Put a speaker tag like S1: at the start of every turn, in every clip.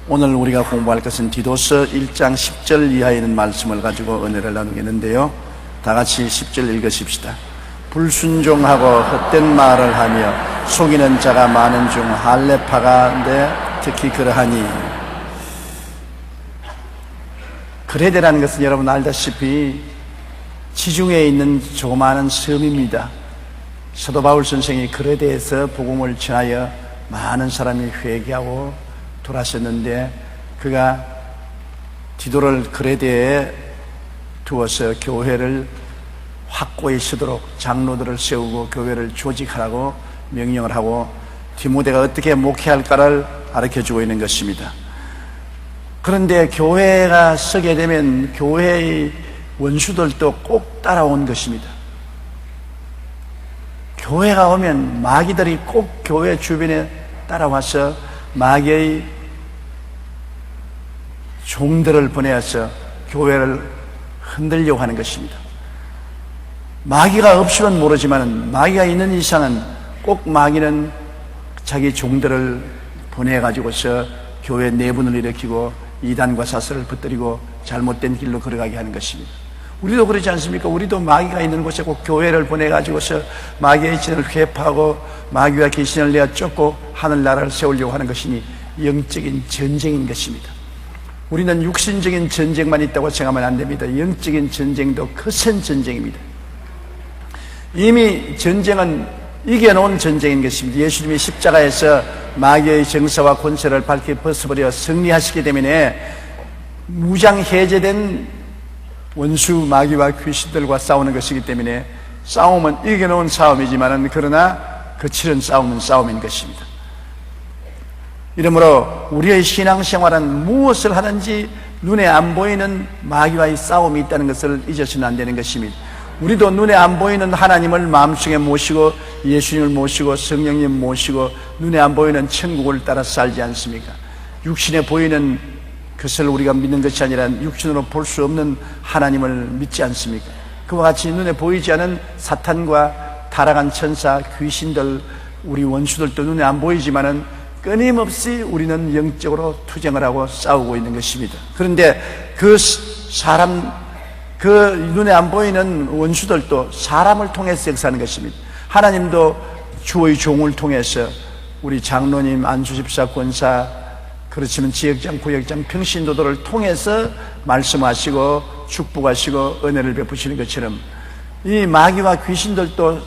S1: 오늘 우리가 공부할 것은 디도서 1장 10절 이하에 있는 말씀을 가지고 은혜를 나누겠는데요. 다 같이 10절 읽으십시다. 불순종하고 헛된 말을 하며 속이는 자가 많은 중 할례파가인데 특히 그러하니. 그레데라는 것은 여러분 알다시피 지중해에 있는 조그마한 섬입니다. 사도 바울 선생이 그레데에서 복음을 전하여 많은 사람이 회개하고 돌아섰는데, 그가 디도를 그레데에 두어서 교회를 확고히 서도록 장로들을 세우고 교회를 조직하라고 명령을 하고 디모데가 어떻게 목회할까를 가르쳐주고 있는 것입니다. 그런데 교회가 서게 되면 교회의 원수들도 꼭 따라온 것입니다. 교회가 오면 마귀들이 꼭 교회 주변에 따라와서 마귀의 종들을 보내어서 교회를 흔들려고 하는 것입니다. 마귀가 없으면 모르지만 마귀가 있는 이상은 꼭 마귀는 자기 종들을 보내가지고서 교회 내분을 일으키고 이단과 사설을 붙들이고 잘못된 길로 걸어가게 하는 것입니다. 우리도 그러지 않습니까? 우리도 마귀가 있는 곳에 꼭 교회를 보내가지고서 마귀의 진을 회파하고 마귀와 귀신을 내어 쫓고 하늘나라를 세우려고 하는 것이니 영적인 전쟁인 것입니다. 우리는 육신적인 전쟁만 있다고 생각하면 안 됩니다. 영적인 전쟁도 거센 전쟁입니다. 이미 전쟁은 이겨놓은 전쟁인 것입니다. 예수님이 십자가에서 마귀의 정사와 권세를 밝히 벗어버려 승리하시기 때문에 무장 해제된 원수 마귀와 귀신들과 싸우는 것이기 때문에 싸움은 이겨놓은 싸움이지만 그러나 거칠은 싸움은 싸움인 것입니다. 이러므로 우리의 신앙생활은 무엇을 하든지 눈에 안 보이는 마귀와의 싸움이 있다는 것을 잊어서는 안 되는 것입니다. 우리도 눈에 안 보이는 하나님을 마음속에 모시고 예수님을 모시고 성령님 모시고 눈에 안 보이는 천국을 따라 살지 않습니까? 육신에 보이는 그것을 우리가 믿는 것이 아니라 육신으로 볼 수 없는 하나님을 믿지 않습니까? 그와 같이 눈에 보이지 않은 사탄과 타락한 천사, 귀신들, 우리 원수들도 눈에 안 보이지만은 끊임없이 우리는 영적으로 투쟁을 하고 싸우고 있는 것입니다. 그런데 그 눈에 안 보이는 원수들도 사람을 통해서 역사하는 것입니다. 하나님도 주의 종을 통해서 우리 장로님, 안수집사, 권사, 그렇지만 지역장, 구역장, 평신도들을 통해서 말씀하시고 축복하시고 은혜를 베푸시는 것처럼 이 마귀와 귀신들도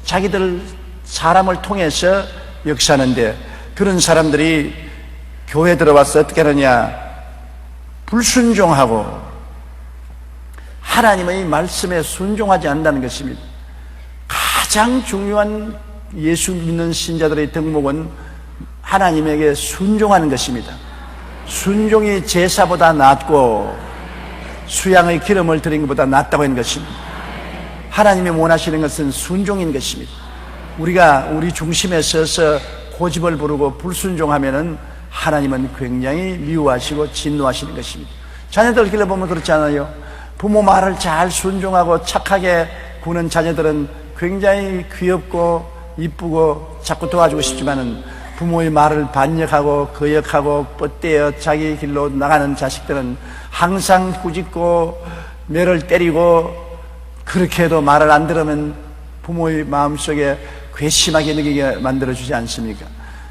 S1: 자기들 사람을 통해서 역사하는데, 그런 사람들이 교회 들어와서 어떻게 하느냐? 불순종하고 하나님의 말씀에 순종하지 않는다는 것입니다. 가장 중요한 예수 믿는 신자들의 덕목은 하나님에게 순종하는 것입니다. 순종이 제사보다 낫고 수양의 기름을 드린 것보다 낫다고 하는 것입니다. 하나님이 원하시는 것은 순종인 것입니다. 우리가 우리 중심에 서서 고집을 부르고 불순종하면은 하나님은 굉장히 미워하시고 진노하시는 것입니다. 자녀들 길러보면 그렇지 않아요? 부모 말을 잘 순종하고 착하게 구는 자녀들은 굉장히 귀엽고 이쁘고 자꾸 도와주고 싶지만은 부모의 말을 반역하고 거역하고 뻗대어 자기 길로 나가는 자식들은 항상 꾸짖고 매를 때리고, 그렇게 해도 말을 안 들으면 부모의 마음속에 괘씸하게 느끼게 만들어주지 않습니까?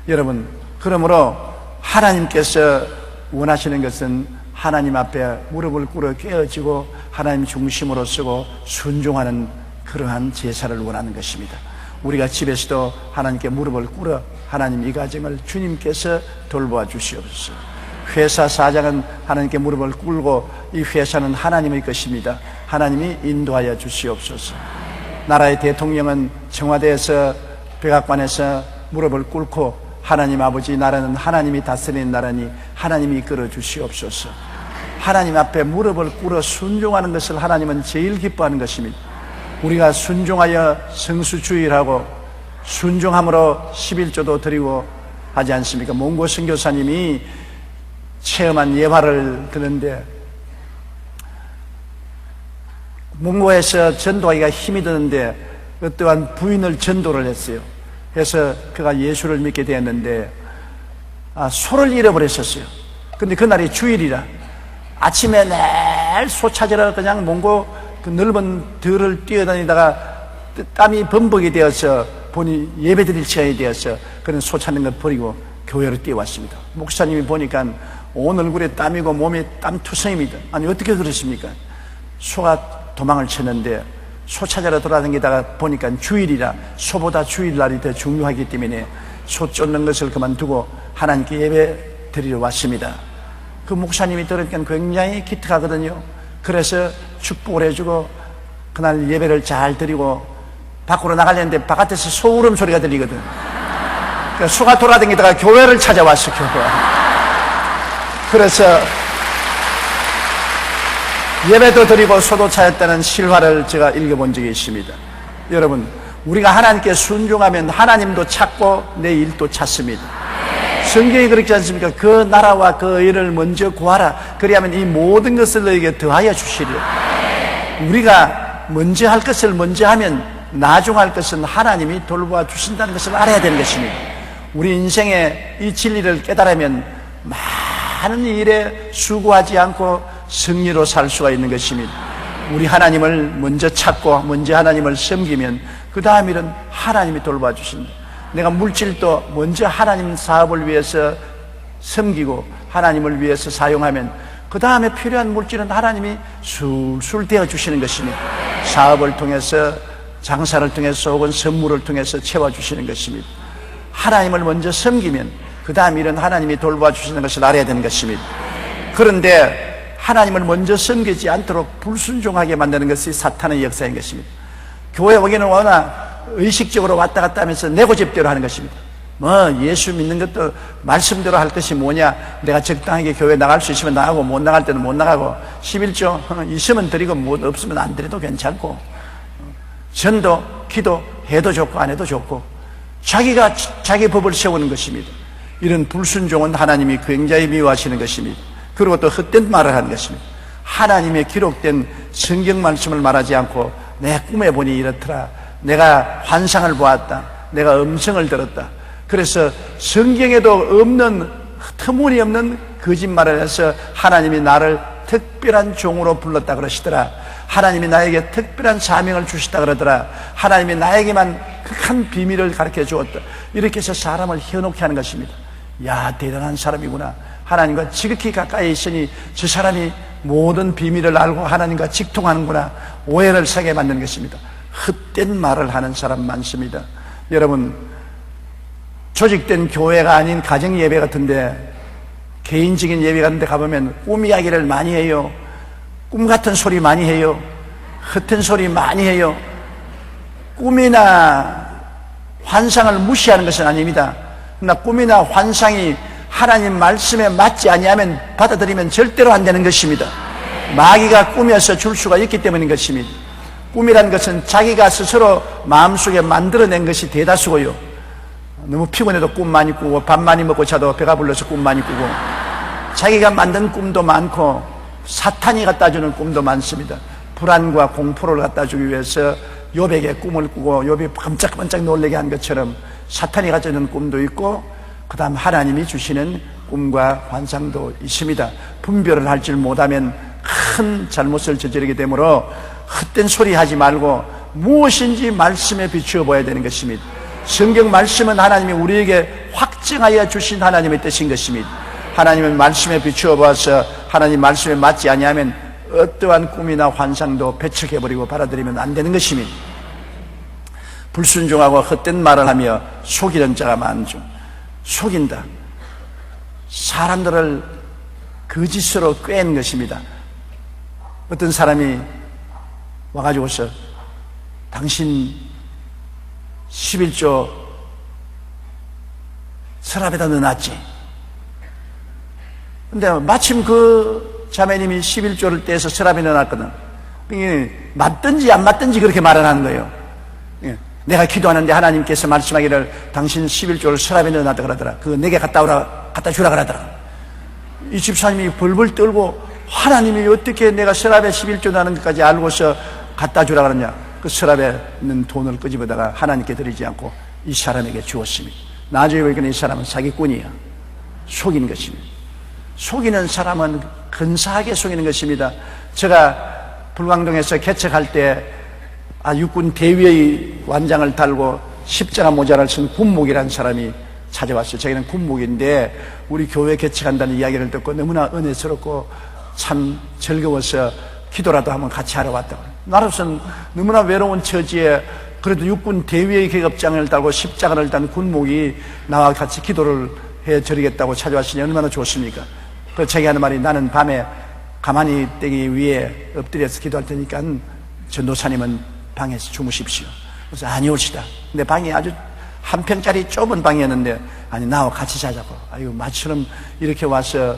S1: 여러분, 그러므로 하나님께서 원하시는 것은 하나님 앞에 무릎을 꿇어 깨어지고 하나님 중심으로 서고 순종하는 그러한 제사를 원하는 것입니다. 우리가 집에서도 하나님께 무릎을 꿇어 하나님 이 가정을 주님께서 돌보아 주시옵소서. 회사 사장은 하나님께 무릎을 꿇고 이 회사는 하나님의 것입니다. 하나님이 인도하여 주시옵소서. 나라의 대통령은 청와대에서 백악관에서 무릎을 꿇고 하나님 아버지, 나라는 하나님이 다스리는 나라니 하나님이 이끌어 주시옵소서. 하나님 앞에 무릎을 꿇어 순종하는 것을 하나님은 제일 기뻐하는 것입니다. 우리가 순종하여 성수주의하고 순종함으로 11조도 드리고 하지 않습니까? 몽고 선교사님이 체험한 예화를 듣는데, 몽고에서 전도하기가 힘이 드는데 어떠한 부인을 전도를 했어요. 그래서 그가 예수를 믿게 되었는데 소를 잃어버렸었어요. 근데 그날이 주일이라 아침에 늘 소 찾으러 그냥 몽고 그 넓은 들을 뛰어다니다가 땀이 범벅이 되어서 보니 예배드릴 시간이 되어서 그런 소 찾는 걸 버리고 교회로 뛰어왔습니다. 목사님이 보니까 온 얼굴에 땀이고 몸에 땀투성입니다. 아니 어떻게 그러십니까? 소가 도망을 쳤는데 소 찾으러 돌아다니다가 보니까 주일이라 소보다 주일날이 더 중요하기 때문에 소 쫓는 것을 그만두고 하나님께 예배 드리러 왔습니다. 그 목사님이 들으니까 굉장히 기특하거든요. 그래서 축복을 해주고 그날 예배를 잘 드리고 밖으로 나가려는데 바깥에서 소 울음소리가 들리거든. 그러니까 소가 돌아다니다가 교회를 찾아왔어. 교회. 그래서 예배도 드리고 소도 찾았다는 실화를 제가 읽어본 적이 있습니다. 여러분, 우리가 하나님께 순종하면 하나님도 찾고 내 일도 찾습니다. 성경이 그렇지 않습니까? 그 나라와 그 의를 먼저 구하라. 그리하면 이 모든 것을 너에게 더하여 주시리라. 우리가 먼저 할 것을 먼저 하면 나중할 것은 하나님이 돌보아 주신다는 것을 알아야 되는 것입니다. 우리 인생의 이 진리를 깨달으면 많은 일에 수고하지 않고 승리로 살 수가 있는 것입니다. 우리 하나님을 먼저 찾고 먼저 하나님을 섬기면 그 다음 일은 하나님이 돌봐 주신다. 내가 물질도 먼저 하나님 사업을 위해서 섬기고 하나님을 위해서 사용하면 그 다음에 필요한 물질은 하나님이 술술 되어 주시는 것입니다. 사업을 통해서, 장사를 통해서 혹은 선물을 통해서 채워주시는 것입니다. 하나님을 먼저 섬기면 그 다음 일은 하나님이 돌봐 주시는 것을 알아야 되는 것입니다. 그런데 하나님을 먼저 섬기지 않도록 불순종하게 만드는 것이 사탄의 역사인 것입니다. 교회 오기는 워낙 의식적으로 왔다 갔다 하면서 내 고집대로 하는 것입니다. 예수 믿는 것도 말씀대로 할 것이 뭐냐, 내가 적당하게 교회 나갈 수 있으면 나가고 못 나갈 때는 못 나가고 11조 있으면 드리고 못 없으면 안 드려도 괜찮고 전도, 기도 해도 좋고 안 해도 좋고 자기가 자기 법을 세우는 것입니다. 이런 불순종은 하나님이 굉장히 미워하시는 것입니다. 그리고 또 헛된 말을 하는 것입니다. 하나님의 기록된 성경 말씀을 말하지 않고 내 꿈에 보니 이렇더라, 내가 환상을 보았다, 내가 음성을 들었다. 그래서 성경에도 없는, 터무니없는 거짓말을 해서 하나님이 나를 특별한 종으로 불렀다 그러시더라, 하나님이 나에게 특별한 사명을 주시다 그러더라, 하나님이 나에게만 극한 비밀을 가르쳐 주었다, 이렇게 해서 사람을 현혹해 하는 것입니다. 야, 대단한 사람이구나, 하나님과 지극히 가까이 있으니 저 사람이 모든 비밀을 알고 하나님과 직통하는구나, 오해를 사게 만드는 것입니다. 헛된 말을 하는 사람 많습니다. 여러분, 조직된 교회가 아닌 가정 예배 같은데, 개인적인 예배 같은데 가보면 꿈 이야기를 많이 해요. 꿈 같은 소리 많이 해요. 헛된 소리 많이 해요. 꿈이나 환상을 무시하는 것은 아닙니다. 그러나 꿈이나 환상이 하나님 말씀에 맞지 아니하면 받아들이면 절대로 안 되는 것입니다. 마귀가 꾸며서 줄 수가 있기 때문인 것입니다. 꿈이라는 것은 자기가 스스로 마음속에 만들어낸 것이 대다수고요. 너무 피곤해도 꿈 많이 꾸고 밥 많이 먹고 자도 배가 불러서 꿈 많이 꾸고 자기가 만든 꿈도 많고 사탄이 갖다 주는 꿈도 많습니다. 불안과 공포를 갖다 주기 위해서 욥에게 꿈을 꾸고 욥이 깜짝깜짝 놀라게 한 것처럼 사탄이 가져오는 꿈도 있고 그 다음 하나님이 주시는 꿈과 환상도 있습니다. 분별을 할 줄 못하면 큰 잘못을 저지르게 되므로 헛된 소리 하지 말고 무엇인지 말씀에 비추어 보아야 되는 것입니다. 성경 말씀은 하나님이 우리에게 확증하여 주신 하나님의 뜻인 것입니다. 하나님의 말씀에 비추어 봐서 하나님 말씀에 맞지 아니하면 어떠한 꿈이나 환상도 배척해버리고 받아들이면 안 되는 것입니다. 불순종하고 헛된 말을 하며 속이는 자가 많죠. 속인다. 사람들을 거짓으로 꿰는 것입니다. 어떤 사람이 와가지고서 당신 11조 서랍에다 넣어놨지. 근데 마침 그 자매님이 11조를 떼서 서랍에 넣어놨거든. 맞든지 안 맞든지 그렇게 말을 하는 거예요. 내가 기도하는데 하나님께서 말씀하기를 당신 11조를 서랍에 넣어놨다 그러더라. 그거 내게 갖다 주라 그러더라. 이 집사님이 벌벌 떨고 하나님이 어떻게 내가 서랍에 11조 넣는 것까지 알고서 갖다 주라 그러냐. 그 서랍에 있는 돈을 끄집어다가 하나님께 드리지 않고 이 사람에게 주었습니다. 나중에 보니까 이 사람은 사기꾼이야. 속인 것입니다. 속이는 사람은 근사하게 속이는 것입니다. 제가 불광동에서 개척할 때 육군 대위의 완장을 달고 십자가 모자를 쓴 군목이라는 사람이 찾아왔어요. 자기는 군목인데 우리 교회 개척한다는 이야기를 듣고 너무나 은혜스럽고 참 즐거워서 기도라도 한번 같이 하러 왔다고. 나로서는 너무나 외로운 처지에 그래도 육군 대위의 계급장을 달고 십자가를 단 군목이 나와 같이 기도를 해드리겠다고 찾아왔으니 얼마나 좋습니까? 그 자기 하는 말이, 나는 밤에 가만히 떼기 위에 엎드려서 기도할 테니까 전도사님은 방에서 주무십시오. 그래서 아니올시다. 근데 방이 아주 한 평짜리 좁은 방이었는데, 아니 나와 같이 자자고. 아이고 마치처럼 이렇게 와서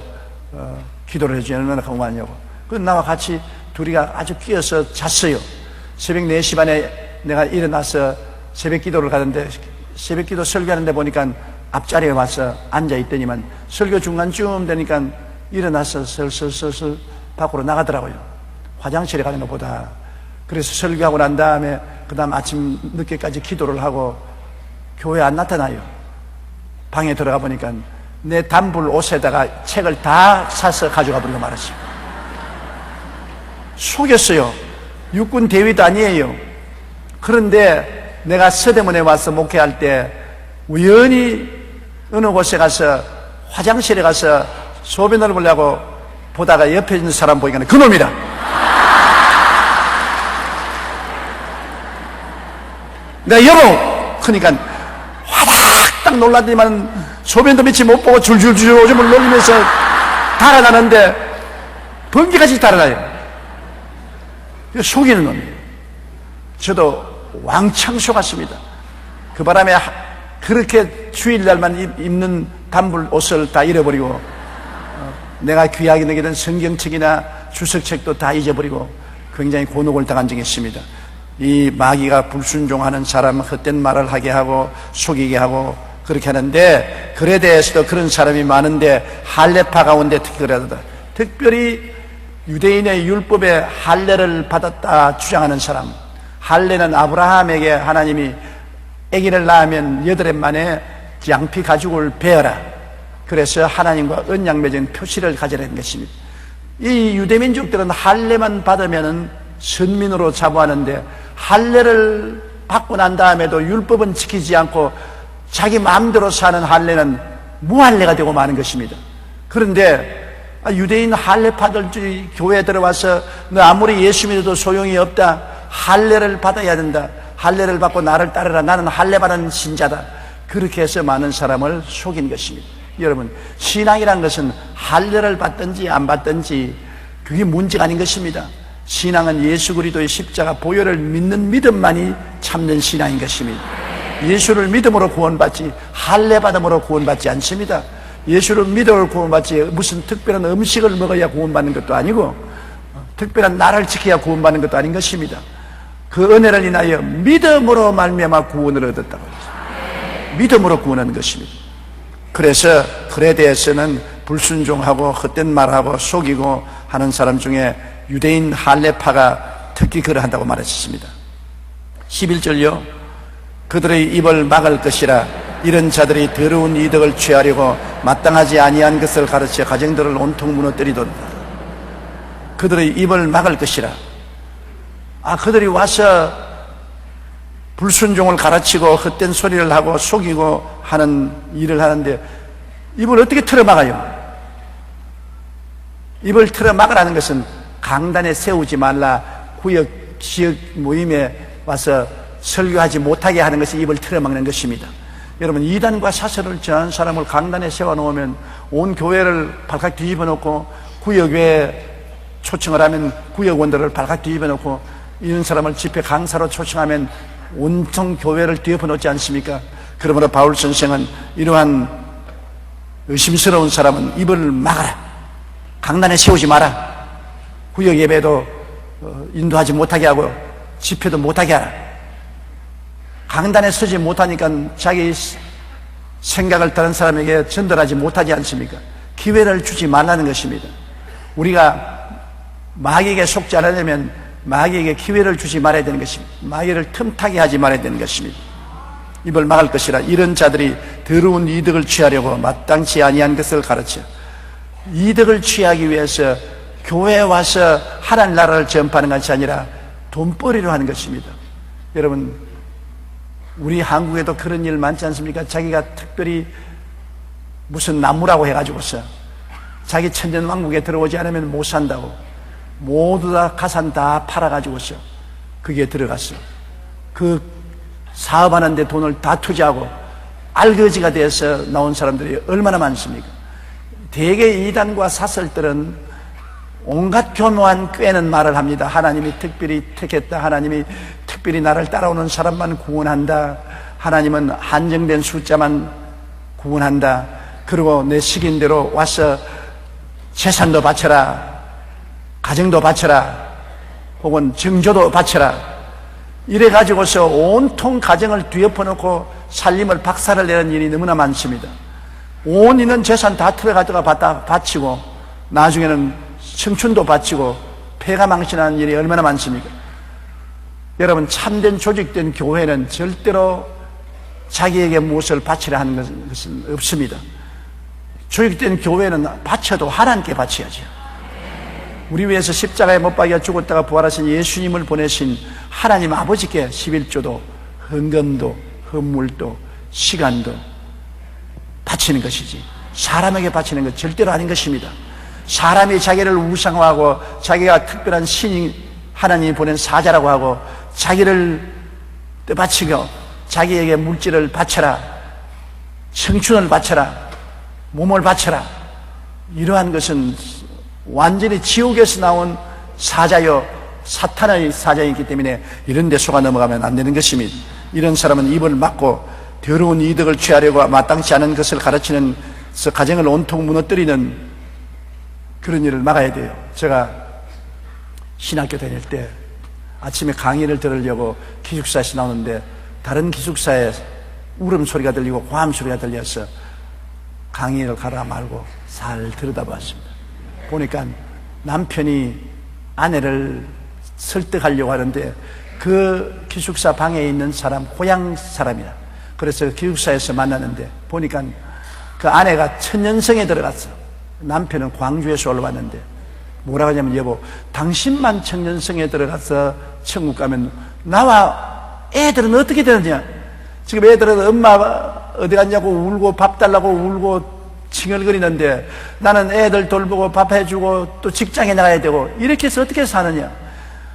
S1: 기도를 해주니 얼마나 고마냐고. 그래서 나와 같이 둘이가 아주 끼어서 잤어요. 새벽 4시 반에 내가 일어나서 새벽 기도를 가는데, 새벽 기도 설교하는데 보니까 앞자리에 와서 앉아있더니만 설교 중간쯤 되니까 일어나서 슬슬 밖으로 나가더라고요. 화장실에 가는 것보다. 그래서 설교하고 난 다음에 그 다음 아침 늦게까지 기도를 하고 교회에 안 나타나요. 방에 들어가 보니까 내 단불 옷에다가 책을 다 사서 가져가 버리고 말았어요. 속였어요. 육군 대위도 아니에요. 그런데 내가 서대문에 와서 목회할 때 우연히 어느 곳에 가서 화장실에 가서 소변을 보려고 보다가 옆에 있는 사람 보니까 그놈이다. 내가 여보! 그러니까 화닥딱 놀랐더니만 소변도 며칠 못 보고 줄줄줄 오줌을 놀리면서 달아나는데 번개같이 달아나요. 속이는 놈이에요. 저도 왕창 속았습니다. 그 바람에 그렇게 주일날만 입는 단불 옷을 다 잃어버리고 내가 귀하게 여기던 성경책이나 주석책도 다 잊어버리고 굉장히 곤혹을 당한 적이 있습니다. 이 마귀가 불순종하는 사람 헛된 말을 하게 하고 속이게 하고 그렇게 하는데, 글에 대해서도 그런 사람이 많은데 할례파 가운데 특별히 유대인의 율법에 할례를 받았다 주장하는 사람. 할례는 아브라함에게 하나님이 아기를 낳으면 8해 만에 양피 가죽을 베어라. 그래서 하나님과 언약 맺은 표시를 가지라는 것입니다. 이 유대민족들은 할례만 받으면 선민으로 자부하는데, 할례를 받고 난 다음에도 율법은 지키지 않고 자기 마음대로 사는 할례는 무할례가 되고 마는 것입니다. 그런데 유대인 할례파들이 교회에 들어와서 너 아무리 예수 믿어도 소용이 없다. 할례를 받아야 된다. 할례를 받고 나를 따르라. 나는 할례 받은 신자다. 그렇게 해서 많은 사람을 속인 것입니다. 여러분, 신앙이란 것은 할례를 받든지 안 받든지 그게 문제가 아닌 것입니다. 신앙은 예수 그리스도의 십자가 보혈을 믿는 믿음만이 참된 신앙인 것입니다. 예수를 믿음으로 구원받지 할례 받음으로 구원받지 않습니다. 예수를 믿음으로 구원받지 무슨 특별한 음식을 먹어야 구원받는 것도 아니고 특별한 날을 지켜야 구원받는 것도 아닌 것입니다. 그 은혜를 인하여 믿음으로 말미암아 구원을 얻었다고 했습니다. 믿음으로 구원하는 것입니다. 그래서 글에 대해서는 불순종하고 헛된 말하고 속이고 하는 사람 중에 유대인 할례파가 특히 그러한다고 말했습니다. 11절요. 그들의 입을 막을 것이라. 이런 자들이 더러운 이득을 취하려고 마땅하지 아니한 것을 가르쳐 가정들을 온통 무너뜨리도다. 그들의 입을 막을 것이라. 그들이 와서 불순종을 가르치고 헛된 소리를 하고 속이고 하는 일을 하는데 입을 어떻게 틀어막아요? 입을 틀어막으라는 것은 강단에 세우지 말라, 구역 지역 모임에 와서 설교하지 못하게 하는 것이 입을 틀어막는 것입니다. 여러분, 이단과 사설을 전한 사람을 강단에 세워놓으면 온 교회를 발칵 뒤집어 놓고, 구역에 초청을 하면 구역원들을 발칵 뒤집어 놓고, 이런 사람을 집회 강사로 초청하면 온통 교회를 뒤집어 놓지 않습니까? 그러므로 바울 선생은 이러한 의심스러운 사람은 입을 막아라. 강단에 세우지 마라. 구역 예배도 인도하지 못하게 하고 집회도 못하게 하라. 강단에 서지 못하니까 자기 생각을 다른 사람에게 전달하지 못하지 않습니까? 기회를 주지 말라는 것입니다. 우리가 마귀에게 속지 않으려면 마귀에게 기회를 주지 말아야 되는 것입니다. 마귀를 틈타게 하지 말아야 되는 것입니다. 입을 막을 것이라. 이런 자들이 더러운 이득을 취하려고 마땅치 아니한 것을 가르쳐 이득을 취하기 위해서 교회에 와서 하나님 나라를 전파하는 것이 아니라 돈벌이로 하는 것입니다. 여러분, 우리 한국에도 그런 일 많지 않습니까? 자기가 특별히 무슨 나무라고 해가지고서 자기 천년왕국에 들어오지 않으면 못 산다고 모두 다 가산 다 팔아가지고서 그게 들어갔어. 그 사업하는데 돈을 다 투자하고 알거지가 돼서 나온 사람들이 얼마나 많습니까? 대개 이단과 사설들은 온갖 교묘한 꾀는 말을 합니다. 하나님이 특별히 택했다. 하나님이 특별히 나를 따라오는 사람만 구원한다. 하나님은 한정된 숫자만 구원한다. 그리고 내 시긴대로 와서 재산도 바쳐라, 가정도 바쳐라, 혹은 정조도 바쳐라. 이래가지고서 온통 가정을 뒤엎어놓고 살림을 박살을 내는 일이 너무나 많습니다. 온 있는 재산 다 틀어가다가 바치고 나중에는 청춘도 바치고 폐가 망신하는 일이 얼마나 많습니까? 여러분, 참된 조직된 교회는 절대로 자기에게 무엇을 바치려 하는 것은 없습니다. 조직된 교회는 바쳐도 하나님께 바쳐야죠. 우리 위해서 십자가에 못 박여 죽었다가 부활하신 예수님을 보내신 하나님 아버지께 11조도 헌금도 헌물도 시간도 바치는 것이지, 사람에게 바치는 것 절대로 아닌 것입니다. 사람이 자기를 우상화하고 자기가 특별한 신이 하나님이 보낸 사자라고 하고 자기를 바치고 자기에게 물질을 바쳐라, 청춘을 바쳐라, 몸을 바쳐라, 이러한 것은 완전히 지옥에서 나온 사자요 사탄의 사자이기 때문에 이런 데 속아 넘어가면 안 되는 것입니다. 이런 사람은 입을 막고 더러운 이득을 취하려고 마땅치 않은 것을 가르치는 가정을 온통 무너뜨리는 그런 일을 막아야 돼요. 제가 신학교 다닐 때 아침에 강의를 들으려고 기숙사에서 나오는데 다른 기숙사에 울음소리가 들리고 고함소리가 들려서 강의를 가라 말고 잘 들여다봤습니다. 보니까 남편이 아내를 설득하려고 하는데 그 기숙사 방에 있는 사람 고향 사람이라. 그래서 기숙사에서 만났는데 보니까 그 아내가 천년성에 들어갔어. 남편은 광주에서 올라왔는데 뭐라고 하냐면, 여보, 당신만 천년성에 들어가서 천국 가면 나와 애들은 어떻게 되느냐? 지금 애들은 엄마가 어디 갔냐고 울고 밥 달라고 울고 칭얼거리는데 나는 애들 돌보고 밥 해주고 또 직장에 나가야 되고 이렇게 해서 어떻게 사느냐?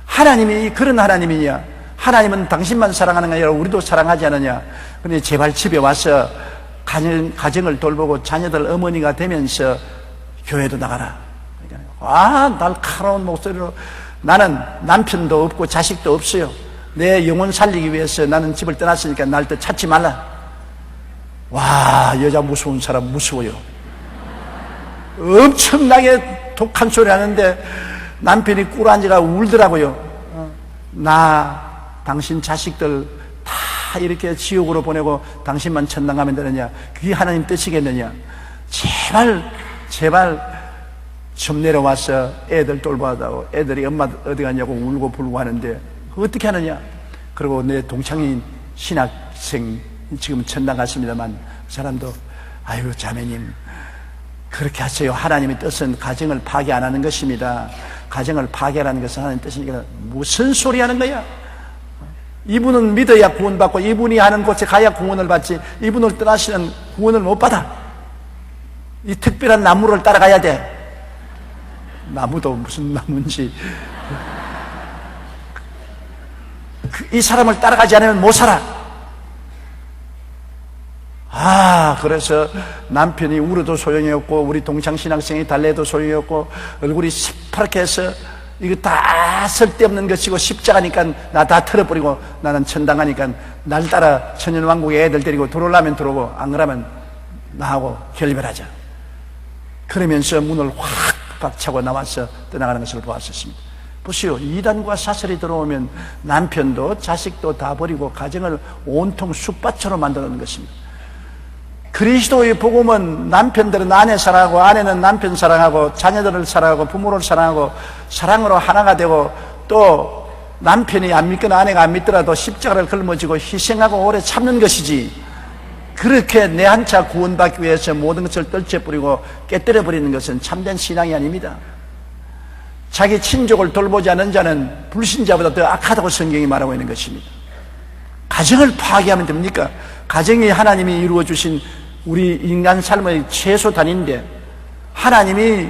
S1: 하나님이 그런 하나님이냐? 하나님은 당신만 사랑하는 게 아니라 우리도 사랑하지 않느냐? 그런데 제발 집에 와서 가정을 돌보고 자녀들 어머니가 되면서 교회도 나가라. 날카로운 목소리로, 나는 남편도 없고 자식도 없어요. 내 영혼 살리기 위해서 나는 집을 떠났으니까 날 또 찾지 말라. 와, 여자 무서운 사람 무서워요. 엄청나게 독한 소리 하는데 남편이 꿇어앉아가 울더라고요. 나 당신 자식들 다 이렇게 지옥으로 보내고 당신만 천당 가면 되느냐? 그게 하나님 뜻이겠느냐? 제발 좀 내려와서 애들 돌봐다오. 애들이 엄마 어디 갔냐고 울고 불고 하는데 어떻게 하느냐? 그리고 내 동창인 신학생 지금 천당 갔습니다만 그 사람도, 아유 자매님 그렇게 하세요. 하나님의 뜻은 가정을 파괴 안 하는 것입니다. 가정을 파괴하는 것은 하나님의 뜻이니까. 무슨 소리 하는 거야? 이분은 믿어야 구원받고 이분이 하는 곳에 가야 구원을 받지, 이분을 떠나시는 구원을 못 받아. 이 특별한 나무를 따라가야 돼. 나무도 무슨 나무인지. 이 사람을 따라가지 않으면 못 살아. 그래서 남편이 울어도 소용이 없고 우리 동창신학생이 달래도 소용이 없고 얼굴이 새파랗게 해서 이거 다 쓸데없는 것이고 십자가니까 나 다 털어버리고 나는 천당하니까 날 따라 천년왕국에 애들 데리고 들어오려면 들어오고 안 그러면 나하고 결별하자. 그러면서 문을 확 박차고 나와서 떠나가는 것을 보았었습니다. 보시오, 이단과 사설이 들어오면 남편도 자식도 다 버리고 가정을 온통 쑥밭으로 만드는 것입니다. 그리스도의 복음은 남편들은 아내 사랑하고 아내는 남편 사랑하고 자녀들을 사랑하고 부모를 사랑하고 사랑으로 하나가 되고, 또 남편이 안 믿거나 아내가 안 믿더라도 십자가를 걸머지고 희생하고 오래 참는 것이지, 그렇게 내 한차 구원받기 위해서 모든 것을 떨쳐버리고 깨뜨려 버리는 것은 참된 신앙이 아닙니다. 자기 친족을 돌보지 않은 자는 불신자보다 더 악하다고 성경이 말하고 있는 것입니다. 가정을 파괴하면 됩니까? 가정이 하나님이 이루어 주신 우리 인간 삶의 최소 단위인데, 하나님이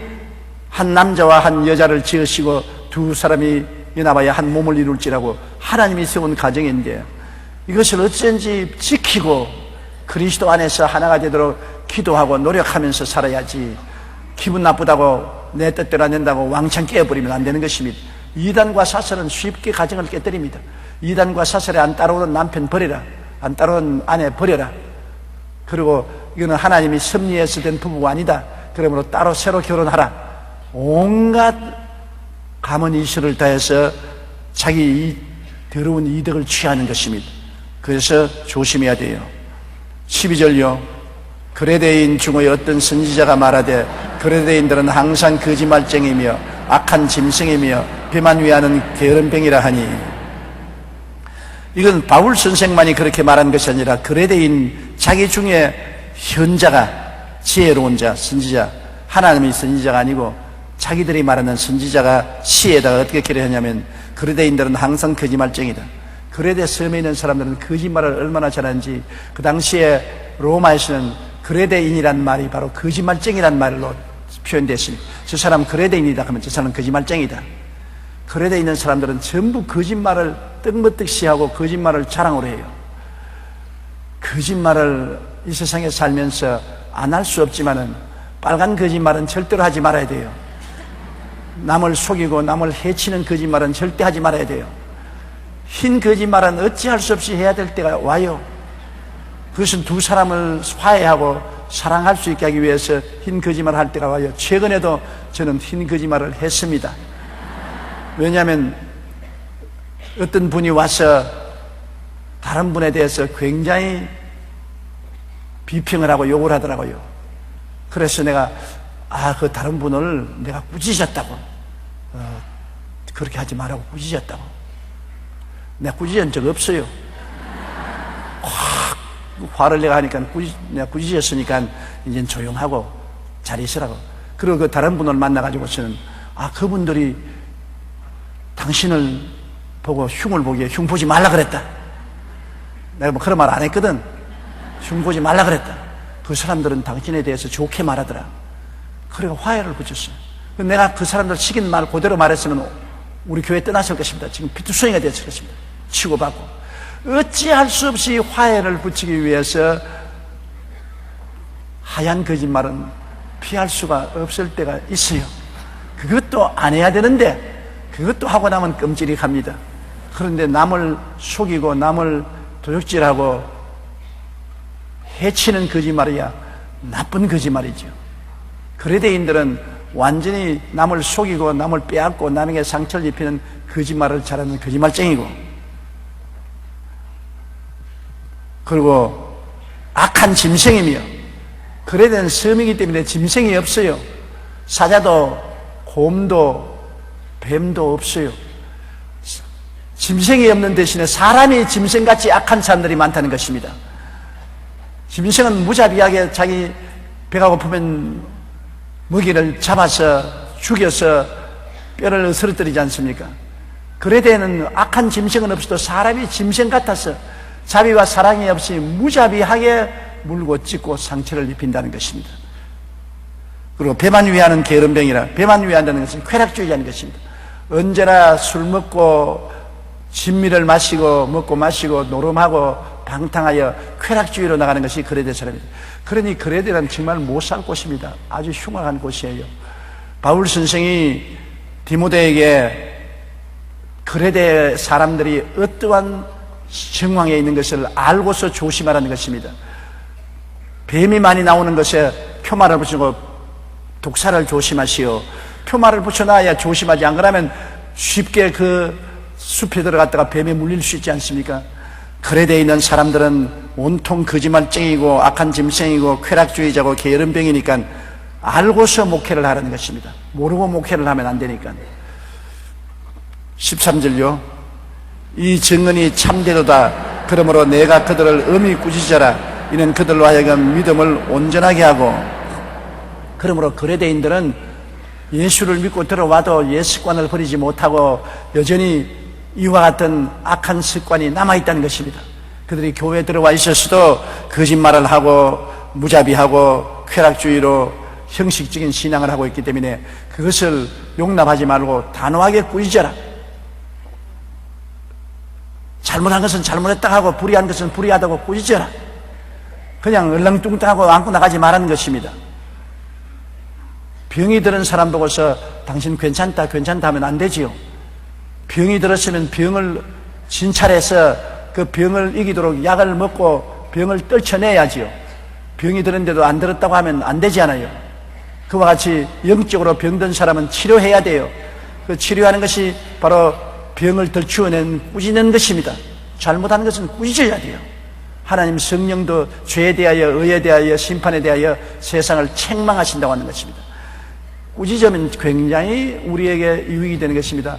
S1: 한 남자와 한 여자를 지으시고 두 사람이 연합하여 한 몸을 이룰지라고 하나님이 세운 가정인데, 이것을 어쩐지 지키고 그리스도 안에서 하나가 되도록 기도하고 노력하면서 살아야지, 기분 나쁘다고 내 뜻대로 안 된다고 왕창 깨어버리면 안 되는 것입니다. 이단과 사설은 쉽게 가정을 깨뜨립니다. 이단과 사설에 안 따라오는 남편 버려라, 안 따라오는 아내 버려라. 그리고 이거는 하나님이 섭리해서 된 부부가 아니다, 그러므로 따로 새로 결혼하라. 온갖 가문 이슈를 다해서 자기 더러운 이득을 취하는 것입니다. 그래서 조심해야 돼요. 12절요. 그레데인 중의 어떤 선지자가 말하되 그레데인들은 항상 거짓말쟁이며 악한 짐승이며 배만 위하는 게으름뱅이라 하니, 이건 바울 선생만이 그렇게 말한 것이 아니라 그레데인 자기 중에 현자가, 지혜로운 자, 선지자, 하나님이 선지자가 아니고 자기들이 말하는 선지자가 시에다가 어떻게 기록하냐면, 그레데인들은 항상 거짓말쟁이다. 그레데 섬에 있는 사람들은 거짓말을 얼마나 잘하는지, 그 당시에 로마에서는 그레데인이란 말이 바로 거짓말쟁이란 말로 표현됐습니다. 저 사람 그레데인이다 하면 저 사람 거짓말쟁이다. 그레데 있는 사람들은 전부 거짓말을 떡무떡시 하고 거짓말을 자랑으로 해요. 거짓말을 이 세상에 살면서 안 할 수 없지만은 빨간 거짓말은 절대로 하지 말아야 돼요. 남을 속이고 남을 해치는 거짓말은 절대 하지 말아야 돼요. 흰 거짓말은 어찌할 수 없이 해야 될 때가 와요. 그것은 두 사람을 화해하고 사랑할 수 있게 하기 위해서 흰 거짓말을 할 때가 와요. 최근에도 저는 흰 거짓말을 했습니다. 왜냐하면 어떤 분이 와서 다른 분에 대해서 굉장히 비평을 하고 욕을 하더라고요. 그래서 내가 그 다른 분을 내가 꾸짖었다고, 그렇게 하지 말라고 꾸짖었다고. 내가 꾸짖은 적 없어요. 확 화를 내가 하니까 내가 꾸짖었으니까 이제 조용하고 잘 있으라고. 그리고 그 다른 분을 만나가지고서는 그분들이 당신을 보고 흉을 보기에 흉 보지 말라 그랬다. 내가 뭐 그런 말 안 했거든. 흉 보지 말라 그랬다. 그 사람들은 당신에 대해서 좋게 말하더라. 그래서 화해를 붙였어요. 내가 그 사람들 시킨 말 그대로 말했으면 우리 교회 떠났을 것입니다. 지금 피투성이가 됐을 것입니다. 치고받고. 어찌할 수 없이 화해를 붙이기 위해서 하얀 거짓말은 피할 수가 없을 때가 있어요. 그것도 안 해야 되는데 그것도 하고 나면 끔찍합니다. 그런데 남을 속이고 남을 도둑질하고 해치는 거짓말이야 나쁜 거짓말이죠. 그레데인들은 완전히 남을 속이고 남을 빼앗고 남에게 상처를 입히는 거짓말을 잘하는 거짓말쟁이고, 그리고 악한 짐승이며, 그레데는 섬이기 때문에 짐승이 없어요. 사자도 곰도 뱀도 없어요. 짐승이 없는 대신에 사람이 짐승같이 악한 사람들이 많다는 것입니다. 짐승은 무자비하게 자기 배가 고프면 먹이를 잡아서 죽여서 뼈를 으스러뜨리지 않습니까? 그레데는 악한 짐승은 없어도 사람이 짐승 같아서 자비와 사랑이 없이 무자비하게 물고 찢고 상처를 입힌다는 것입니다. 그리고 배만 위하는 게으름뱅이라, 배만 위한다는 것은 쾌락주의자는 것입니다. 언제나 술 먹고 진미를 마시고 먹고 마시고 노름하고 방탕하여 쾌락주의로 나가는 것이 그레데 사람입니다. 그러니 그레데는 정말 못 살 곳입니다. 아주 흉악한 곳이에요. 바울 선생이 디모데에게 그레데 사람들이 어떠한 정황에 있는 것을 알고서 조심하라는 것입니다. 뱀이 많이 나오는 것에 표말을 붙이고 독사를 조심하시오. 표말을 붙여놔야 조심하지, 안 그러면 쉽게 그 숲에 들어갔다가 뱀에 물릴 수 있지 않습니까? 그레데에 있는 사람들은 온통 거짓말쟁이고 악한 짐승이고 쾌락주의자고 게으름병이니까 알고서 목회를 하라는 것입니다. 모르고 목회를 하면 안 되니까. 13절요. 이 증언이 참되도다. 그러므로 내가 그들을 엄히 꾸짖어라. 이는 그들로 하여금 믿음을 온전하게 하고, 그러므로 거래대인들은 예수를 믿고 들어와도 옛 습관을 버리지 못하고 여전히 이와 같은 악한 습관이 남아있다는 것입니다. 그들이 교회에 들어와 있었어도 거짓말을 하고 무자비하고 쾌락주의로 형식적인 신앙을 하고 있기 때문에 그것을 용납하지 말고 단호하게 꾸짖어라. 잘못한 것은 잘못했다 하고 불의한 것은 불의하다고 꾸짖어라. 그냥 얼렁뚱땅하고 안고 나가지 말라는 것입니다. 병이 들은 사람 보고서 당신 괜찮다 하면 안 되지요. 병이 들었으면 병을 진찰해서 그 병을 이기도록 약을 먹고 병을 떨쳐내야지요. 병이 들었는데도 안 들었다고 하면 안 되지 않아요. 그와 같이 영적으로 병든 사람은 치료해야 돼요. 그 치료하는 것이 바로 병을 덜치워낸 꾸짖는 것입니다. 잘못한 것은 꾸짖어야 돼요. 하나님 성령도 죄에 대하여, 의에 대하여, 심판에 대하여 세상을 책망하신다고 하는 것입니다. 꾸짖으면 굉장히 우리에게 유익이 되는 것입니다.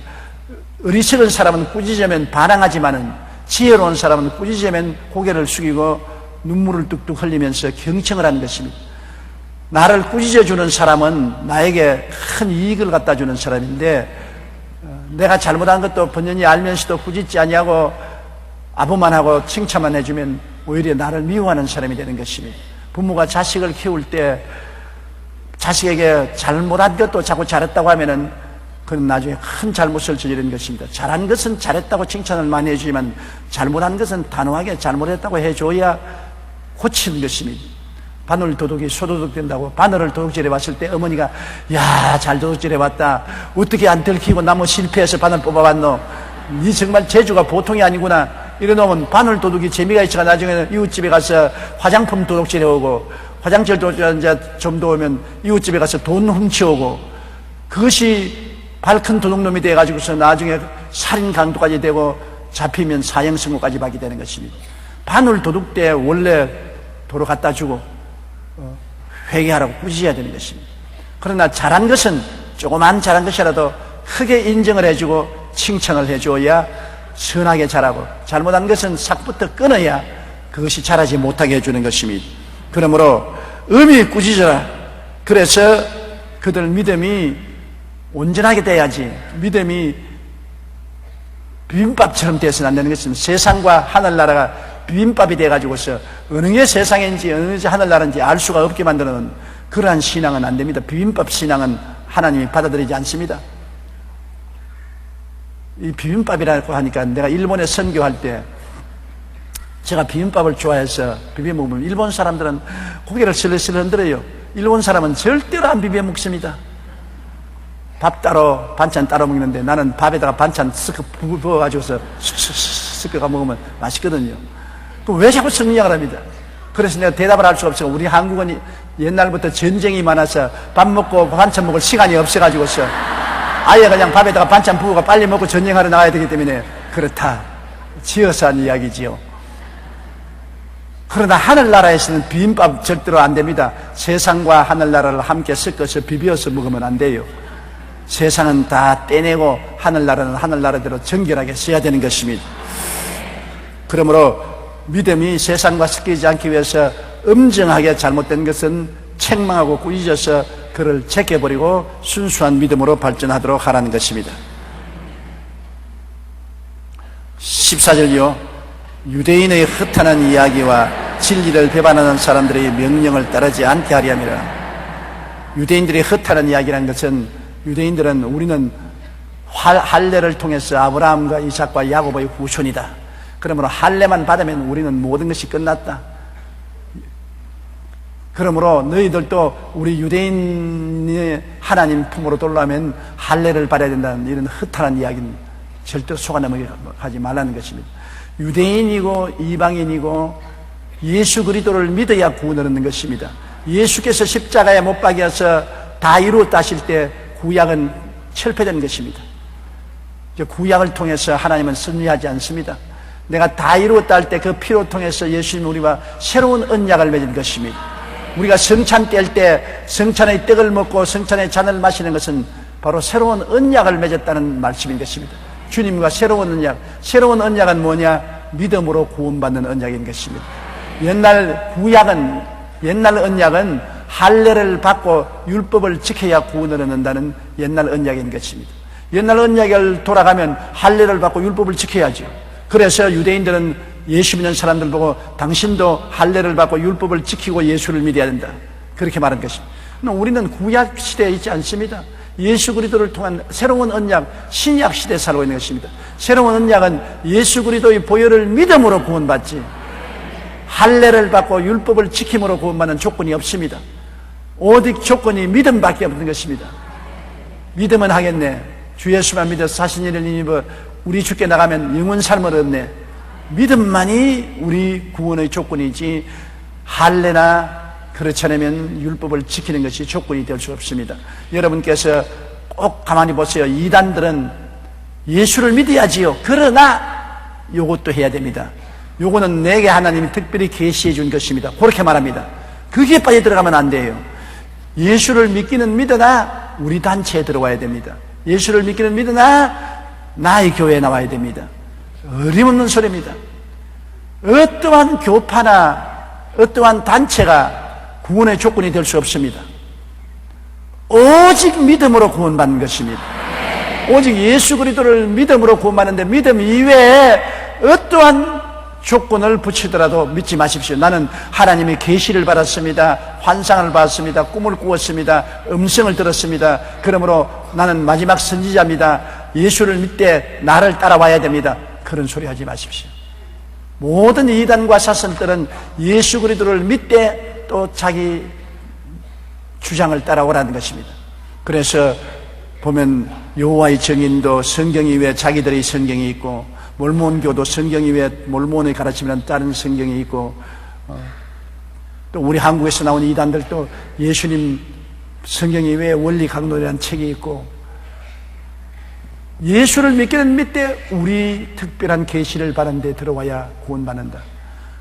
S1: 어리석은 사람은 꾸짖으면 반항하지만은 지혜로운 사람은 꾸짖으면 고개를 숙이고 눈물을 뚝뚝 흘리면서 경청을 하는 것입니다. 나를 꾸짖어주는 사람은 나에게 큰 이익을 갖다 주는 사람인데, 내가 잘못한 것도 번연히 알면서도 꾸짖지 아니하고 아부만 하고 칭찬만 해주면 오히려 나를 미워하는 사람이 되는 것입니다. 부모가 자식을 키울 때 자식에게 잘못한 것도 자꾸 잘했다고 하면은 그건 나중에 큰 잘못을 저지르는 것입니다. 잘한 것은 잘했다고 칭찬을 많이 해주지만 잘못한 것은 단호하게 잘못했다고 해줘야 고치는 것입니다. 바늘 도둑이 소도둑 된다고 바늘을 도둑질해 봤을 때 어머니가 야, 잘 도둑질해 봤다. 어떻게 안 들키고 나무 실패해서 바늘 뽑아봤노? 니 정말 재주가 보통이 아니구나. 이러놓으면 바늘 도둑이 재미가 있어가 나중에는 이웃집에 가서 화장품 도둑질해 오고, 화장실 도둑질 이제 좀 더 오면 이웃집에 가서 돈 훔쳐오고, 그것이 발큰 도둑놈이 돼가지고서 나중에 살인 강도까지 되고 잡히면 사형 선고까지 받게 되는 것입니다. 바늘 도둑 때 원래 도로 갖다 주고 회개하라고 꾸짖어야 되는 것입니다. 그러나 잘한 것은 조그만 잘한 것이라도 크게 인정을 해주고 칭찬을 해줘야 선하게 자라고, 잘못한 것은 삭부터 끊어야 그것이 자라지 못하게 해주는 것입니다. 그러므로 엄히 꾸짖어라. 그래서 그들 믿음이 온전하게 돼야지. 믿음이 비빔밥처럼 돼서는 안 되는 것입니다. 세상과 하늘나라가 비빔밥이 돼가지고서 어느 게 세상인지 어느 게 하늘나라인지 알 수가 없게 만드는 그러한 신앙은 안 됩니다. 비빔밥 신앙은 하나님이 받아들이지 않습니다. 이 비빔밥이라고 하니까 내가 일본에 선교할 때 제가 비빔밥을 좋아해서 비벼 먹으면 일본 사람들은 고개를 슬슬 흔들어요. 일본 사람은 절대로 안 비벼 먹습니다. 밥 따로 반찬 따로 먹는데 나는 밥에다가 반찬 쓱 부어가지고서 쓱 섞어가 먹으면 맛있거든요. 그럼 왜 자꾸 성리학을 합니다? 그래서 내가 대답을 할 수가 없어요. 우리 한국은 옛날부터 전쟁이 많아서 밥 먹고 반찬 먹을 시간이 없어가지고서 아예 그냥 밥에다가 반찬 부어가 빨리 먹고 전쟁하러 나가야 되기 때문에 그렇다. 지어서 한 이야기지요. 그러나 하늘나라에서는 비빔밥 절대로 안 됩니다. 세상과 하늘나라를 함께 섞어서 비벼서 먹으면 안 돼요. 세상은 다 떼내고 하늘나라는 하늘나라대로 정결하게 써야 되는 것입니다. 그러므로 믿음이 세상과 섞이지 않기 위해서 엄정하게 잘못된 것은 책망하고 꾸짖어서 그를 제껴버리고 순수한 믿음으로 발전하도록 하라는 것입니다. 14절이요. 유대인의 허탄한 이야기와 진리를 배반하는 사람들의 명령을 따르지 않게 하려 함이라. 유대인들의 허탄한 이야기라는 것은, 유대인들은 우리는 할례를 통해서 아브라함과 이삭과 야곱의 후손이다. 그러므로 할례만 받으면 우리는 모든 것이 끝났다. 그러므로 너희들도 우리 유대인의 하나님 품으로 돌아오면 할례를 받아야 된다는 이런 허탄한 이야기는 절대로 속아 넘어가지 말라는 것입니다. 유대인이고 이방인이고 예수 그리스도를 믿어야 구원을 얻는 것입니다. 예수께서 십자가에 못 박여서 다 이루었다 하실 때 구약은 철폐된 것입니다. 구약을 통해서 하나님은 승리하지 않습니다. 내가 다 이루었다 할 때 그 피로 통해서 예수님 우리와 새로운 언약을 맺은 것입니다. 우리가 성찬 뗄 때 성찬의 떡을 먹고 성찬의 잔을 마시는 것은 바로 새로운 언약을 맺었다는 말씀인 것입니다. 주님과 새로운 언약, 새로운 언약은 뭐냐? 믿음으로 구원받는 언약인 것입니다. 옛날 구약은, 옛날 언약은 할례를 받고 율법을 지켜야 구원을 얻는다는 옛날 언약인 것입니다. 옛날 언약을 돌아가면 할례를 받고 율법을 지켜야죠. 그래서 유대인들은 예수 믿는 사람들 보고 당신도 할례를 받고 율법을 지키고 예수를 믿어야 된다, 그렇게 말한 것입니다. 우리는 구약 시대에 있지 않습니다. 예수 그리스도를 통한 새로운 언약, 신약 시대에 살고 있는 것입니다. 새로운 언약은 예수 그리스도의 보혈을 믿음으로 구원받지, 할례를 받고 율법을 지킴으로 구원받는 조건이 없습니다. 오직 조건이 믿음밖에 없는 것입니다. 믿음은 하겠네, 주 예수만 믿어서 사신 일을 입어 우리 주께 나가면 영원 삶을 얻네. 믿음만이 우리 구원의 조건이지 할례나 그렇지 않으면 율법을 지키는 것이 조건이 될 수 없습니다. 여러분께서 꼭 가만히 보세요. 이단들은 예수를 믿어야지요, 그러나 요것도 해야 됩니다. 요거는 내게 하나님이 특별히 계시해 준 것입니다, 그렇게 말합니다. 그게 빠져 들어가면 안 돼요. 예수를 믿기는 믿으나 우리 단체에 들어와야 됩니다. 예수를 믿기는 믿으나 나의 교회에 나와야 됩니다. 어림없는 소리입니다. 어떠한 교파나 어떠한 단체가 구원의 조건이 될 수 없습니다. 오직 믿음으로 구원받는 것입니다. 오직 예수 그리스도를 믿음으로 구원받는데 믿음 이외에 어떠한 조건을 붙이더라도 믿지 마십시오. 나는 하나님의 계시를 받았습니다, 환상을 받았습니다, 꿈을 꾸었습니다, 음성을 들었습니다, 그러므로 나는 마지막 선지자입니다, 예수를 믿되 나를 따라와야 됩니다, 그런 소리 하지 마십시오. 모든 이단과 사선들은 예수 그리스도를 믿되 또 자기 주장을 따라오라는 것입니다. 그래서 보면 여호와의 증인도 성경 이외에 자기들의 성경이 있고, 몰몬교도 성경 이외에 몰몬의 가르침이라는 다른 성경이 있고, 또 우리 한국에서 나온 이단들도 예수님 성경 이외에 원리 강론이라는 책이 있고, 예수를 믿기는 믿되 우리 특별한 계시를 받은 데 들어와야 구원받는다.